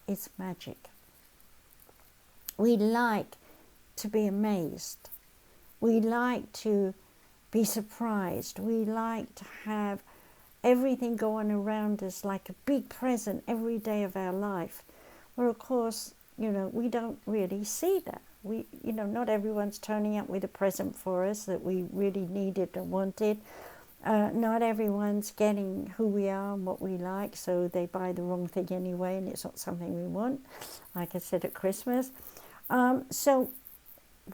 It's magic. We like to be amazed. We like to be surprised. We like to have everything go on around us like a big present every day of our life. Well, of course, we don't really see that. Not everyone's turning up with a present for us that we really needed or wanted. Not everyone's getting who we are and what we like, so they buy the wrong thing anyway, and it's not something we want, like I said at Christmas. So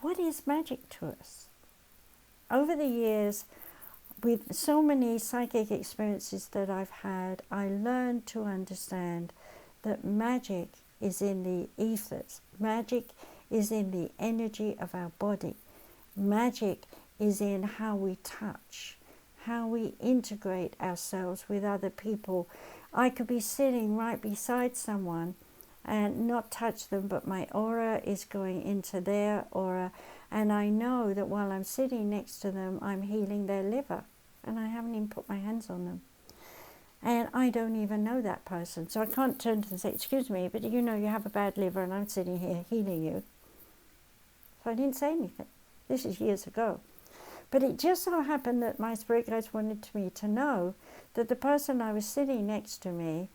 what is magic to us? Over the years, with so many psychic experiences that I've had, I learned to understand that magic is in the ethers. Magic is in the energy of our body. Magic is in how we touch, how we integrate ourselves with other people. I could be sitting right beside someone and not touch them, but my aura is going into their aura, and I know that while I'm sitting next to them, I'm healing their liver, and I haven't even put my hands on them. And I don't even know that person. So I can't turn to them and say, excuse me, but you have a bad liver and I'm sitting here healing you. So I didn't say anything. This is years ago. But it just so happened that my spirit guides wanted me to know that the person I was sitting next to me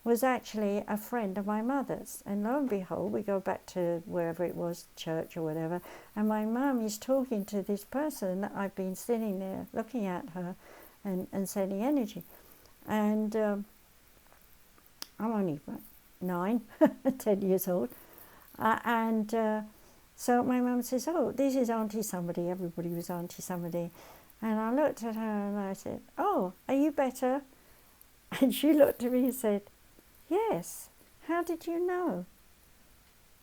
was actually a friend of my mother's. And lo and behold, we go back to wherever it was, church or whatever, and my mum is talking to this person that I've been sitting there looking at her and sending energy. And I'm only 9, 10 years old. So my mum says, oh, this is Auntie somebody. Everybody was Auntie somebody. And I looked at her and I said, oh, are you better? And she looked at me and said, yes. How did you know?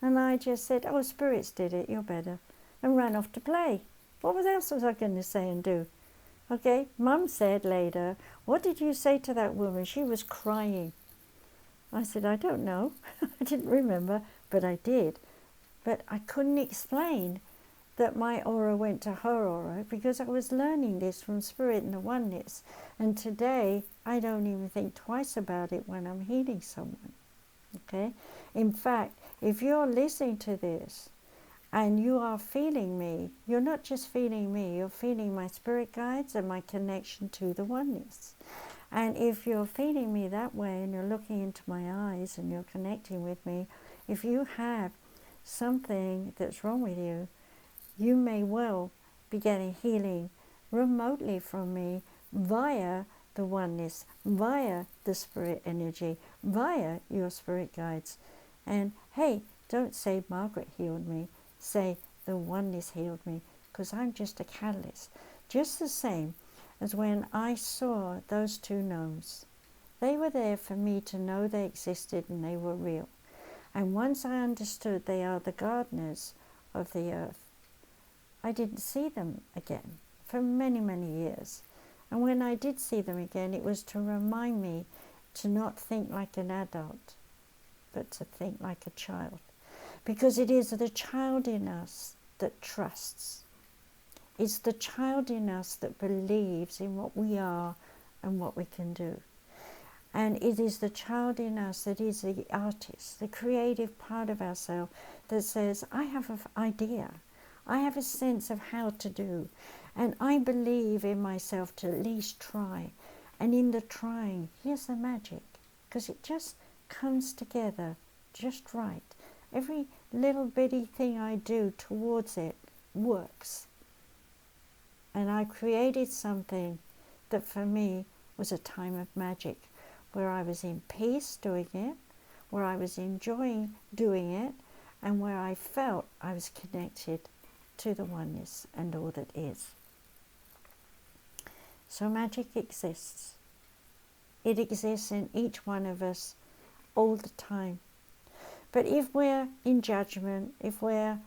And I just said, oh, spirits did it, you're better. And ran off to play. What else was I going to say and do? Okay, Mum said later, what did you say to that woman? She was crying. I said, I don't know. I didn't remember, but I did. But I couldn't explain that my aura went to her aura because I was learning this from Spirit and the Oneness. And today, I don't even think twice about it when I'm healing someone. Okay? In fact, if you're listening to this and you are feeling me, you're not just feeling me, you're feeling my spirit guides and my connection to the Oneness. And if you're feeling me that way and you're looking into my eyes and you're connecting with me, if you have something that's wrong with you, you may well be getting healing remotely from me via the Oneness, via the spirit energy, via your spirit guides. And hey, don't say Margaret healed me, say the Oneness healed me, because I'm just a catalyst. Just the same as when I saw those two gnomes. They were there for me to know they existed and they were real. And once I understood they are the gardeners of the earth, I didn't see them again for many, many years. And when I did see them again, it was to remind me to not think like an adult, but to think like a child. Because it is the child in us that trusts. It's the child in us that believes in what we are and what we can do. And it is the child in us that is the artist, the creative part of ourselves that says, I have an idea. I have a sense of how to do. And I believe in myself to at least try. And in the trying, here's the magic. Because it just comes together just right. Every little bitty thing I do towards it works. And I created something that for me was a time of magic, where I was in peace doing it, where I was enjoying doing it, and where I felt I was connected to the Oneness and all that is. So magic exists. It exists in each one of us all the time. But if we're in judgment, if we're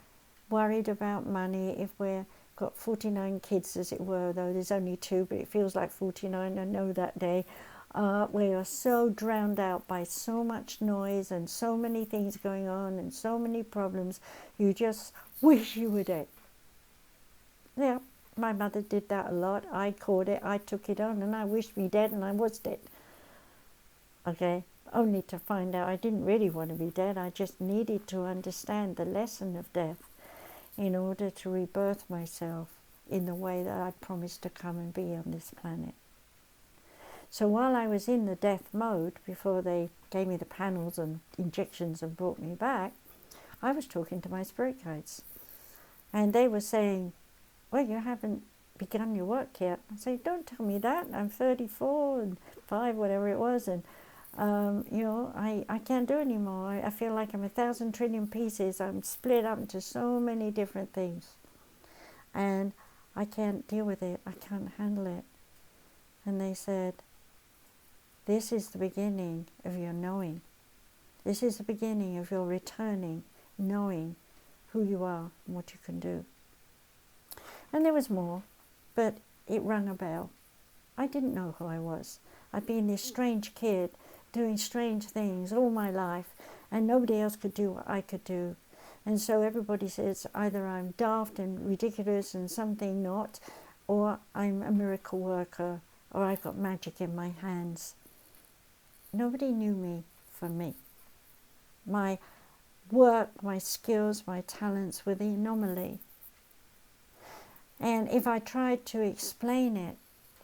worried about money, if we've got 49 kids, as it were, though there's only 2, but it feels like 49, I know that day, we are so drowned out by so much noise and so many things going on and so many problems, you just wish you were dead. Yeah, my mother did that a lot. I caught it, I took it on, and I wished me dead, and I was dead. Okay, only to find out I didn't really want to be dead. I just needed to understand the lesson of death in order to rebirth myself in the way that I promised to come and be on this planet. So while I was in the death mode, before they gave me the panels and injections and brought me back, I was talking to my spirit guides. And they were saying, well, you haven't begun your work yet. I say, don't tell me that. I'm 34 and 5, whatever it was, and I can't do anymore. I feel like I'm 1,000 trillion pieces. I'm split up into so many different things. And I can't deal with it. I can't handle it. And they said, this is the beginning of your knowing. This is the beginning of your returning, knowing who you are and what you can do. And there was more, but it rang a bell. I didn't know who I was. I'd been this strange kid doing strange things all my life, and nobody else could do what I could do. And so everybody says either I'm daft and ridiculous and something not, or I'm a miracle worker, or I've got magic in my hands. Nobody knew me for me. My work, my skills, my talents were the anomaly. And if I tried to explain it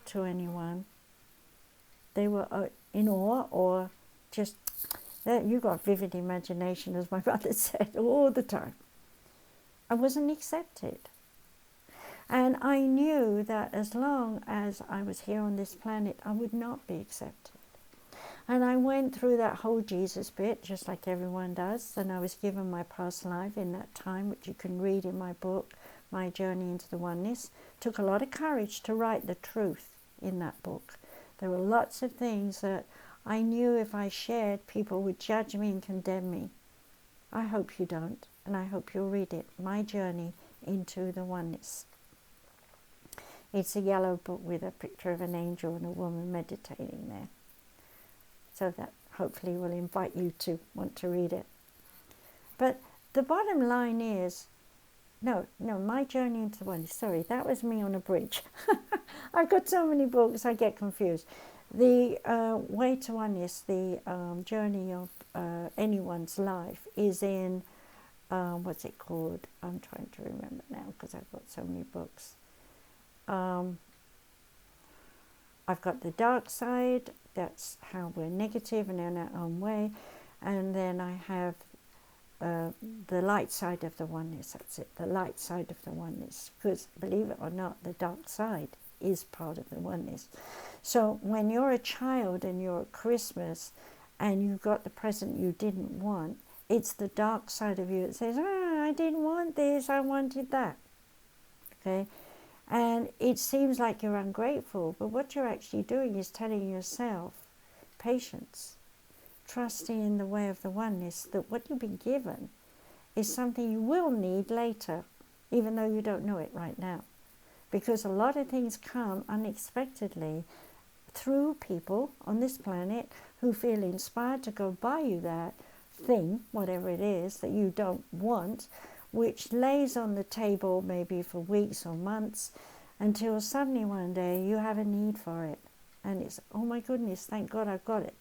to anyone, they were in awe or just, you got vivid imagination, as my mother said, all the time. I wasn't accepted. And I knew that as long as I was here on this planet, I would not be accepted. And I went through that whole Jesus bit, just like everyone does, and I was given my past life in that time, which you can read in my book, My Journey into the Oneness. It took a lot of courage to write the truth in that book. There were lots of things that I knew if I shared, people would judge me and condemn me. I hope you don't, and I hope you'll read it, My Journey into the Oneness. It's a yellow book with a picture of an angel and a woman meditating there. So that hopefully will invite you to want to read it. But the bottom line is, no, My Journey into the Oneness. Sorry, that was me on a bridge. I've got so many books, I get confused. The Way to Oneness, the journey of anyone's life, is in, what's it called? I'm trying to remember now because I've got so many books. I've got the dark side, that's how we're negative and in our own way. And then I have the light side of the oneness, that's it, the light side of the oneness. Because believe it or not, the dark side is part of the oneness. So when you're a child and you're at Christmas and you got the present you didn't want, it's the dark side of you that says, I didn't want this, I wanted that. Okay? And it seems like you're ungrateful, but what you're actually doing is telling yourself, patience, trusting in the way of the oneness, that what you've been given is something you will need later, even though you don't know it right now. Because a lot of things come unexpectedly through people on this planet who feel inspired to go buy you that thing, whatever it is, that you don't want, which lays on the table maybe for weeks or months until suddenly one day you have a need for it. And it's, oh my goodness, thank God I've got it.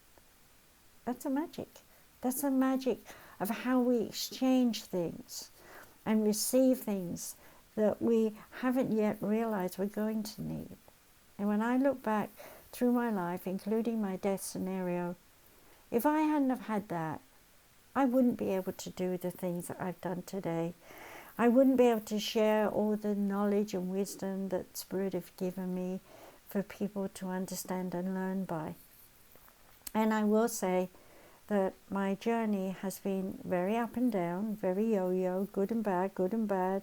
That's a magic. That's the magic of how we exchange things and receive things that we haven't yet realized we're going to need. And when I look back through my life, including my death scenario, if I hadn't have had that, I wouldn't be able to do the things that I've done today. I wouldn't be able to share all the knowledge and wisdom that Spirit have given me for people to understand and learn by. And I will say that my journey has been very up and down, very yo-yo, good and bad,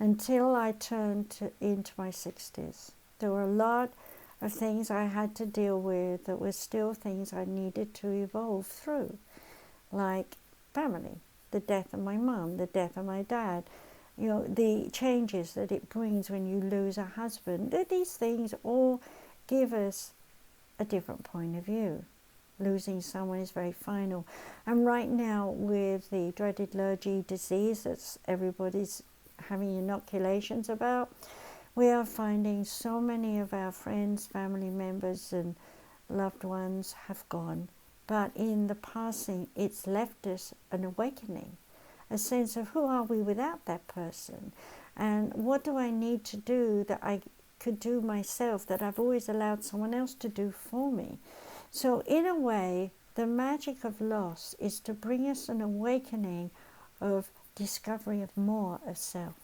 until I turned into my 60s. There were a lot of things I had to deal with that were still things I needed to evolve through, like family, the death of my mum, the death of my dad, the changes that it brings when you lose a husband. These things all give us a different point of view. Losing someone is very final. And right now, with the dreaded allergy disease that everybody's having inoculations about, we are finding so many of our friends, family members and loved ones have gone. But in the passing, it's left us an awakening, a sense of who are we without that person? And what do I need to do that I could do myself that I've always allowed someone else to do for me? So in a way, the magic of loss is to bring us an awakening of discovery of more of self.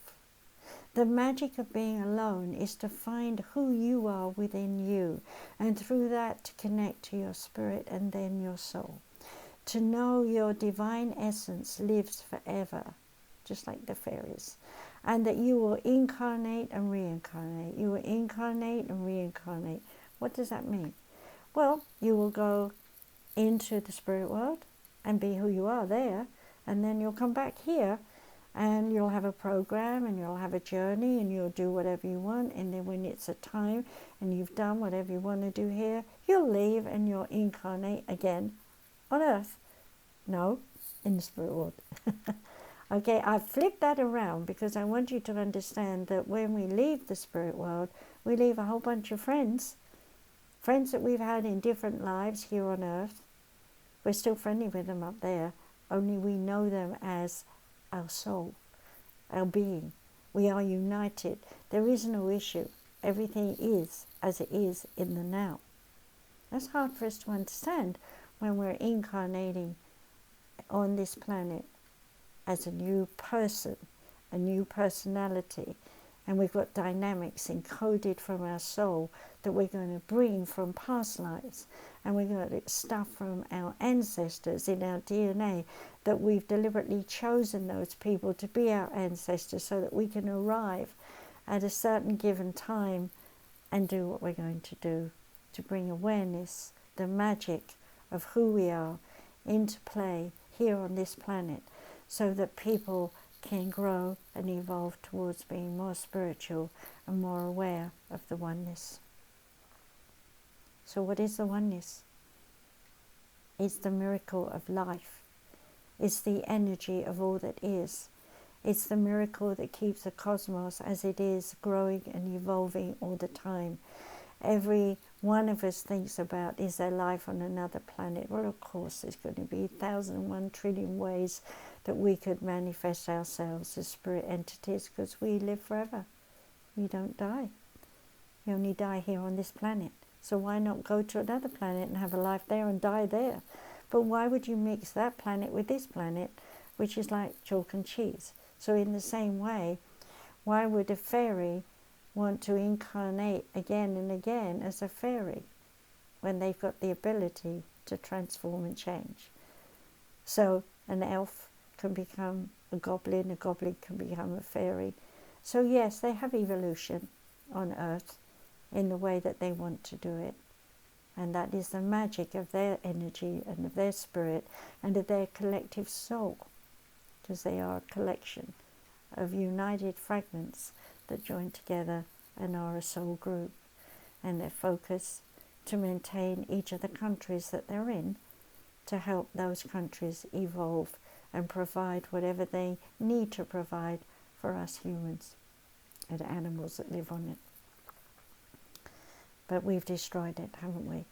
The magic of being alone is to find who you are within you, and through that to connect to your spirit and then your soul. To know your divine essence lives forever, just like the fairies, and that you will incarnate and reincarnate. You will incarnate and reincarnate. What does that mean? Well, you will go into the spirit world and be who you are there, and then you'll come back here and you'll have a program and you'll have a journey and you'll do whatever you want, and then when it's a time and you've done whatever you want to do here, you'll leave and you'll incarnate again on earth. No, in the spirit world. Okay, I've flipped that around because I want you to understand that when we leave the spirit world, we leave a whole bunch of friends that we've had in different lives here on earth. We're still friendly with them up there, only we know them as our soul, our being. We are united. There is no issue. Everything is as it is in the now. That's hard for us to understand when we're incarnating on this planet as a new person, a new personality, and we've got dynamics encoded from our soul that we're going to bring from past lives, and we've got stuff from our ancestors in our DNA that we've deliberately chosen those people to be our ancestors so that we can arrive at a certain given time and do what we're going to do to bring awareness, the magic of who we are, into play here on this planet, so that people can grow and evolve towards being more spiritual and more aware of the oneness. So what is the oneness? It's the miracle of life. It's the energy of all that is. It's the miracle that keeps the cosmos as it is, growing and evolving all the time. Every one of us thinks about, is there life on another planet? Well, of course, there's going to be 1,001 trillion ways that we could manifest ourselves as spirit entities, because we live forever. We don't die. We only die here on this planet. So why not go to another planet and have a life there and die there? But why would you mix that planet with this planet, which is like chalk and cheese? So in the same way, why would a fairy want to incarnate again and again as a fairy when they've got the ability to transform and change? So an elf can become a goblin can become a fairy. So yes, they have evolution on Earth in the way that they want to do it. And that is the magic of their energy and of their spirit and of their collective soul, because they are a collection of united fragments that join together and are a soul group. And their focus to maintain each of the countries that they're in, to help those countries evolve and provide whatever they need to provide for us humans and animals that live on it. But we've destroyed it, haven't we?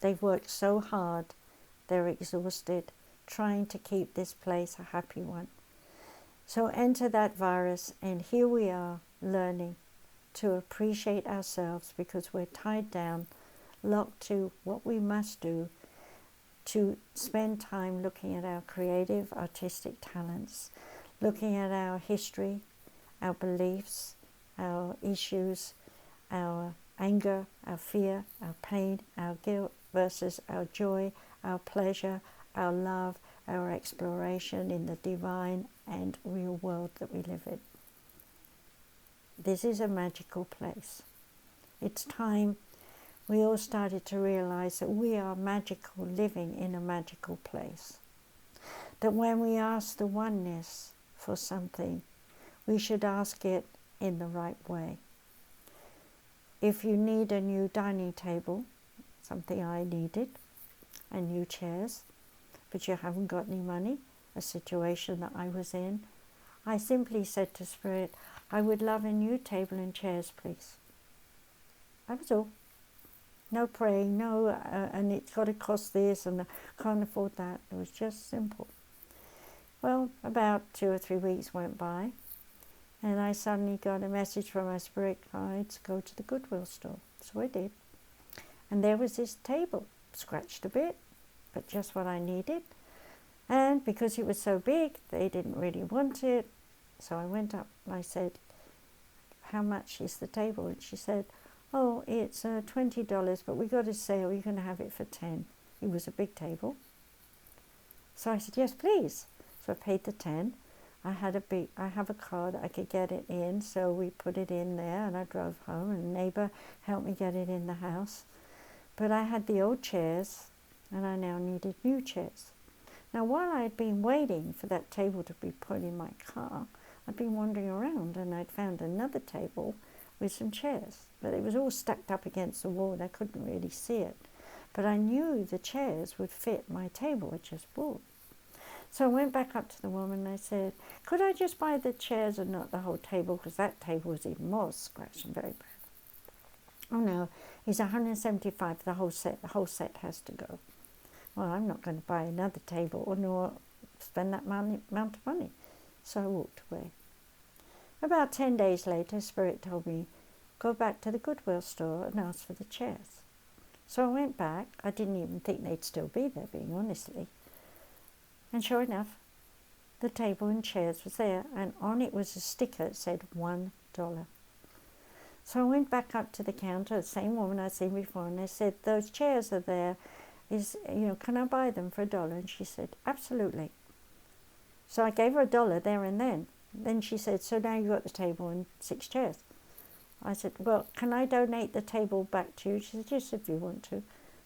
They've worked so hard, they're exhausted, trying to keep this place a happy one. So enter that virus, and here we are learning to appreciate ourselves, because we're tied down, locked to what we must do, to spend time looking at our creative, artistic talents, looking at our history, our beliefs, our issues, our anger, our fear, our pain, our guilt versus our joy, our pleasure, our love, our exploration in the divine and real world that we live in. This is a magical place. It's time we all started to realize that we are magical, living in a magical place. That when we ask the oneness for something, we should ask it in the right way. If you need a new dining table, something I needed, and new chairs, but you haven't got any money, a situation that I was in, I simply said to Spirit, I would love a new table and chairs, please. That was all. No praying, no, and it's got to cost this, and I can't afford that. It was just simple. Well, about 2 or 3 weeks went by, and I suddenly got a message from my spirit guides, go to the Goodwill store. So I did. And there was this table, scratched a bit, but just what I needed. And because it was so big, they didn't really want it. So I went up and I said, how much is the table? And she said, oh, it's $20, but we got a sale, you can have it for 10. It was a big table. So I said, yes, please. So I paid the 10. I have a card, I could get it in, so we put it in there, and I drove home, and a neighbor helped me get it in the house. But I had the old chairs, and I now needed new chairs. Now, while I had been waiting for that table to be put in my car, I'd been wandering around, and I'd found another table with some chairs. But it was all stacked up against the wall, and I couldn't really see it. But I knew the chairs would fit my table, I just bought. So I went back up to the woman and I said, could I just buy the chairs and not the whole table? Because that table was even more scratched and very bad. Oh no, it's $175 for the whole set. The whole set has to go. Well, I'm not going to buy another table or nor spend that amount of money. So I walked away. About 10 days later, Spirit told me, go back to the Goodwill store and ask for the chairs. So I went back. I didn't even think they'd still be there, being honestly. And sure enough, the table and chairs was there, and on it was a sticker that said $1. So I went back up to the counter, the same woman I'd seen before, and I said, those chairs are there, can I buy them for $1? And she said, absolutely. So I gave her $1 there and then. Then she said, so now you've got the table and 6 chairs. I said, well, can I donate the table back to you? She said, yes, if you want to.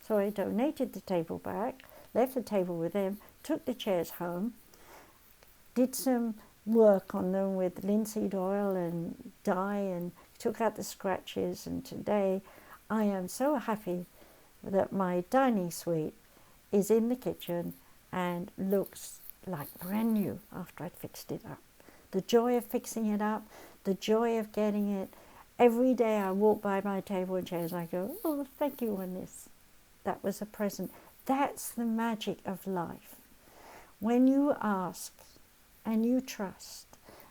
So I donated the table back, left the table with them, took the chairs home, did some work on them with linseed oil and dye, and took out the scratches. And today I am so happy that my dining suite is in the kitchen and looks like brand new after I'd fixed it up. The joy of fixing it up, the joy of getting it. Every day I walk by my table and chairs and I go, oh, thank you, Oneness. That was a present. That's the magic of life. When you ask and you trust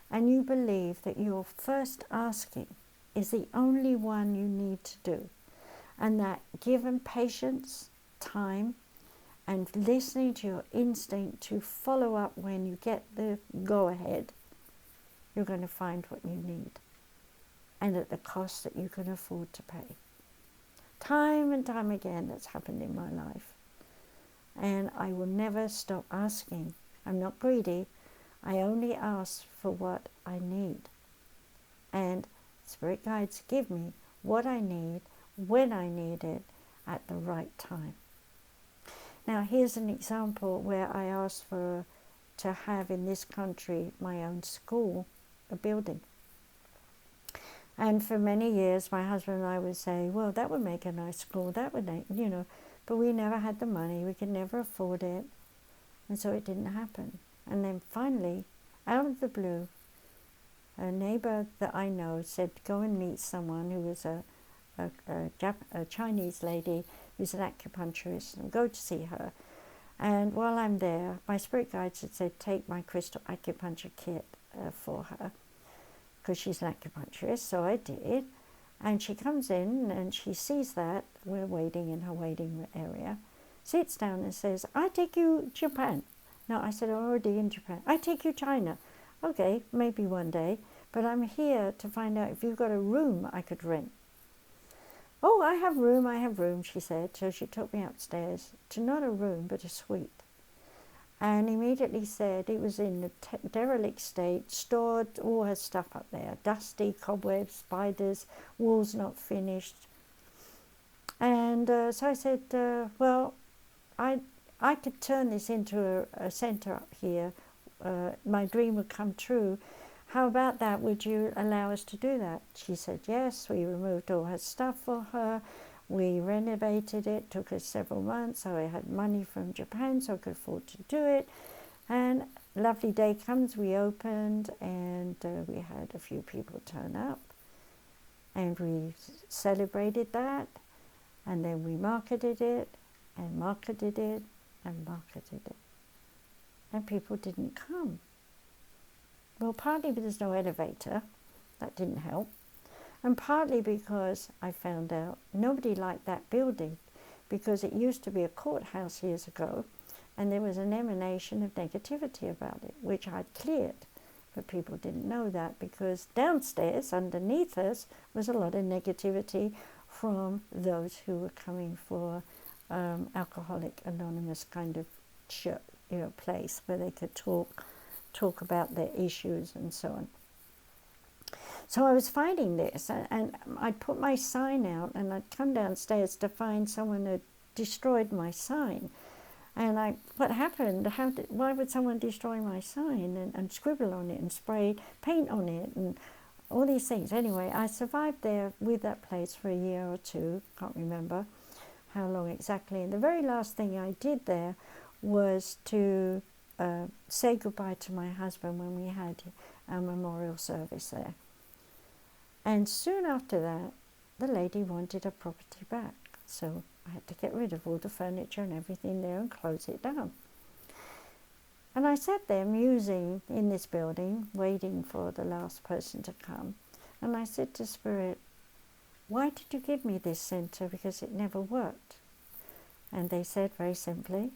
and you believe that your first asking is the only one you need to do, and that given patience, time, and listening to your instinct to follow up when you get the go-ahead, you're going to find what you need, and at the cost that you can afford to pay. Time and time again, that's happened in my life. And I will never stop asking. I'm not greedy. I only ask for what I need. And Spirit guides give me what I need, when I need it, at the right time. Now, here's an example where I asked to have in this country my own school, a building. And for many years, my husband and I would say, well, that would make a nice school, that would make, but we never had the money, we could never afford it, and so it didn't happen. And then finally, out of the blue, a neighbor that I know said, go and meet someone who was a Chinese lady who's an acupuncturist, and go to see her. And while I'm there, my spirit guides had said, take my crystal acupuncture kit for her, because she's an acupuncturist, so I did. And she comes in and she sees that, we're waiting in her waiting area, sits down and says, I take you Japan. No, I said, I'm already in Japan. I take you China. Okay, maybe one day, but I'm here to find out if you've got a room I could rent. Oh, I have room, she said. So she took me upstairs to not a room, but a suite. And immediately said it was in a derelict state, stored all her stuff up there, dusty, cobwebs, spiders, walls not finished. And so I said, well, I could turn this into a centre up here. My dream would come true. How about that? Would you allow us to do that? She said yes. We removed all her stuff for her. We renovated it. Took us several months. So I had money from Japan, so I could afford to do it. And lovely day comes. We opened, and we had a few people turn up, and we celebrated that. And then we marketed it, and marketed it, and marketed it. And people didn't come. Well, partly because there's no elevator, that didn't help, and partly because I found out nobody liked that building, because it used to be a courthouse years ago, and there was an emanation of negativity about it, which I'd cleared, but people didn't know that, because downstairs, underneath us, was a lot of negativity from those who were coming for Alcoholic Anonymous kind of place where they could talk about their issues and so on. So I was finding this, and I'd put my sign out, and I'd come downstairs to find someone had destroyed my sign. And what happened? Why would someone destroy my sign and scribble on it and spray paint on it and all these things? Anyway, I survived there with that place for a year or two, can't remember how long exactly. And the very last thing I did there was to say goodbye to my husband when we had our memorial service there. And soon after that, the lady wanted her property back. So I had to get rid of all the furniture and everything there and close it down. And I sat there musing in this building, waiting for the last person to come. And I said to Spirit, why did you give me this center? Because it never worked. And they said very simply,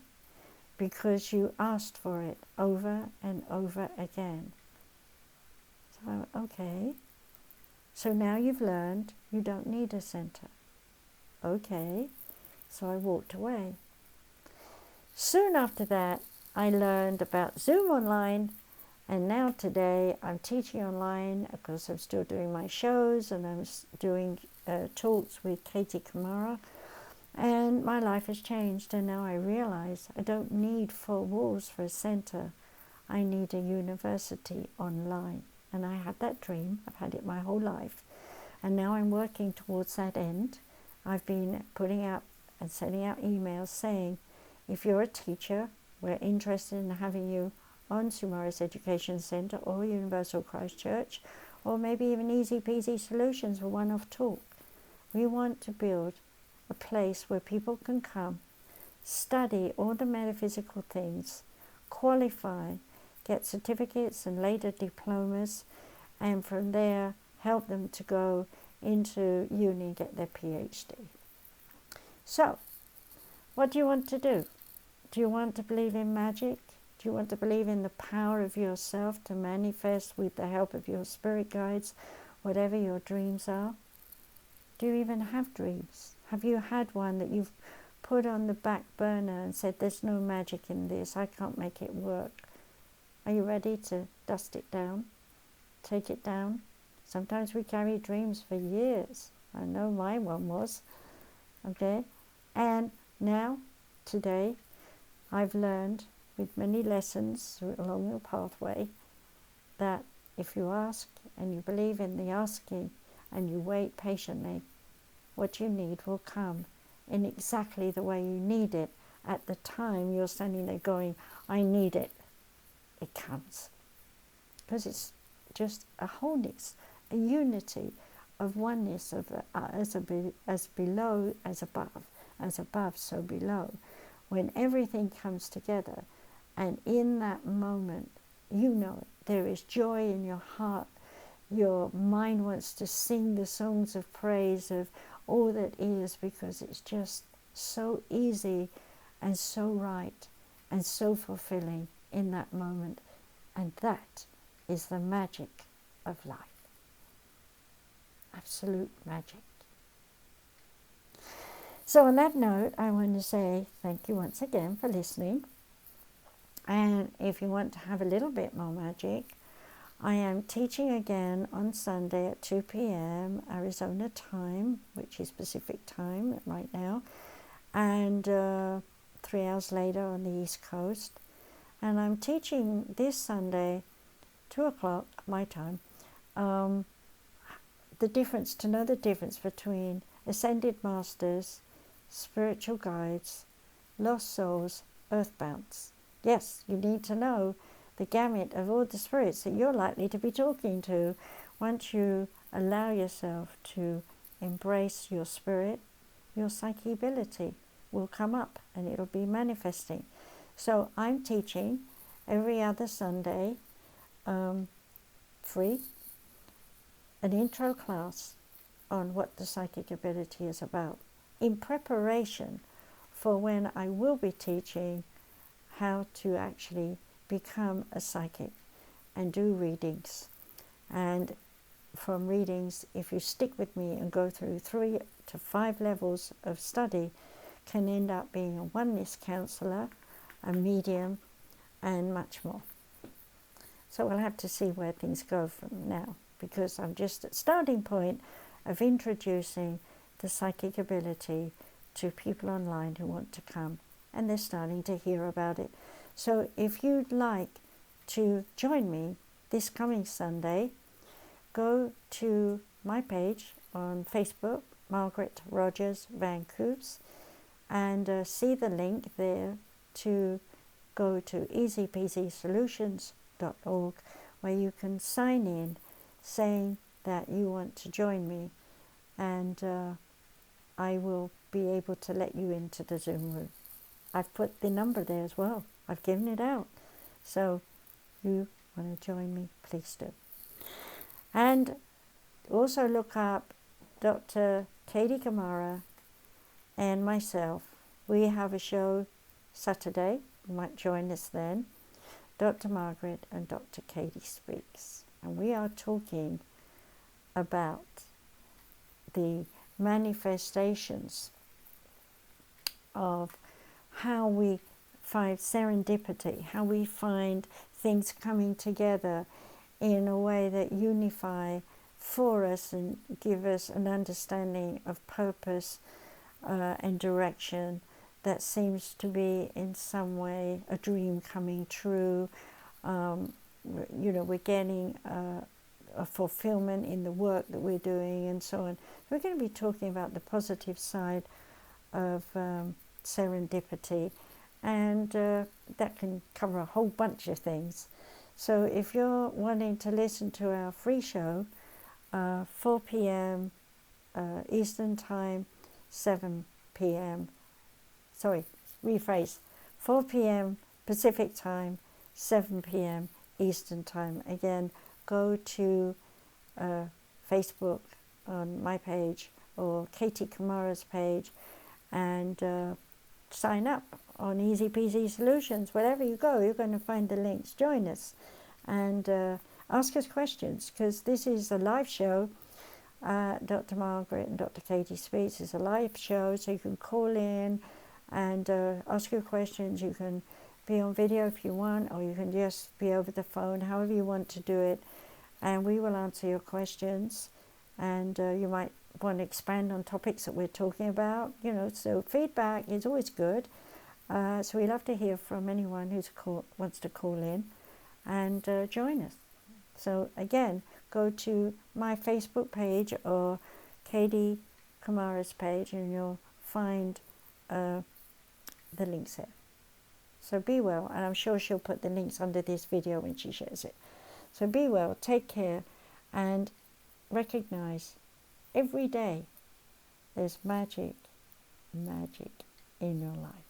because you asked for it over and over again. So, okay. So now you've learned you don't need a center. Okay. So I walked away. Soon after that, I learned about Zoom online, and now today I'm teaching online. Of course, I'm still doing my shows, and I'm doing talks with Katie Kamara, and my life has changed, and now I realize I don't need 4 walls for a center. I need a university online, and I had that dream. I've had it my whole life, and now I'm working towards that end. I've been putting out and sending out emails saying, If you're a teacher, we're interested in having you on Sumaris Education Centre or Universal Christchurch, or maybe even Easy Peasy Solutions for one-off talk. We want to build a place where people can come, study all the metaphysical things, qualify, get certificates and later diplomas, and from there help them to go into uni and get their PhD. So, what do you want to do? Do you want to believe in magic? Do you want to believe in the power of yourself to manifest with the help of your spirit guides whatever your dreams are? Do you even have dreams? Have you had one that you've put on the back burner and said, there's no magic in this, I can't make it work? Are you ready to dust it down? Take it down? Sometimes we carry dreams for years. I know my one was. Okay? And now, today, I've learned with many lessons along the pathway that if you ask and you believe in the asking and you wait patiently, what you need will come in exactly the way you need it at the time you're standing there going, I need it. It comes. Because it's just a wholeness, a unity of oneness, of as below as above so below. When everything comes together, and in that moment, you know it, there is joy in your heart. Your mind wants to sing the songs of praise of all that is, because it's just so easy and so right and so fulfilling in that moment. And that is the magic of life. Absolute magic. So on that note, I want to say thank you once again for listening. And if you want to have a little bit more magic, I am teaching again on Sunday at 2 p.m. Arizona time, which is Pacific time right now, and 3 hours later on the East Coast. And I'm teaching this Sunday, 2 o'clock my time, to know the difference between ascended masters, spiritual guides, lost souls, earthbounds. Yes, you need to know the gamut of all the spirits that you're likely to be talking to once you allow yourself to embrace your spirit. Your psychic ability will come up and it'll be manifesting. So I'm teaching every other Sunday, free, an intro class on what the psychic ability is about, in preparation for when I will be teaching how to actually become a psychic and do readings. And from readings, if you stick with me and go through 3 to 5 levels of study, can end up being a oneness counselor, a medium, and much more. So we'll have to see where things go from now, because I'm just at starting point of introducing the psychic ability to people online who want to come, and they're starting to hear about it. So if you'd like to join me this coming Sunday, go to my page on Facebook, Margaret Rogers Van Coops, and see the link there to go to easypeasysolutions.org, where you can sign in saying that you want to join me, and I will be able to let you into the Zoom room. I've put the number there as well. I've given it out. So you want to join me, please do. And also look up Dr. Katie Kamara and myself. We have a show Saturday. You might join us then. Dr. Margaret and Dr. Katie Speaks. And we are talking about the manifestations of how we find serendipity, how we find things coming together in a way that unify for us and give us an understanding of purpose and direction that seems to be in some way a dream coming true. We're getting a fulfillment in the work that we're doing and so on. We're going to be talking about the positive side of serendipity and that can cover a whole bunch of things. So if you're wanting to listen to our free show, 4 p.m. Eastern Time, 7 p.m. Sorry, rephrase. 4 p.m. Pacific Time, 7 p.m. Eastern Time. Again, go to Facebook on my page or Katie Kamara's page and sign up on Easy Peasy Solutions. Wherever you go, you're going to find the links. Join us and ask us questions, because this is a live show. Dr. Margaret and Dr. Katie Speaks is a live show, so you can call in and ask your questions. You can be on video if you want, or you can just be over the phone, however you want to do it, and we will answer your questions. And you might want to expand on topics that we're talking about, so feedback is always good. So we love to hear from anyone who wants to call in and join us. So again, go to my Facebook page or Katie Kamara's page and you'll find the links there. So be well, and I'm sure she'll put the links under this video when she shares it. So be well, take care, and recognize every day there's magic in your life.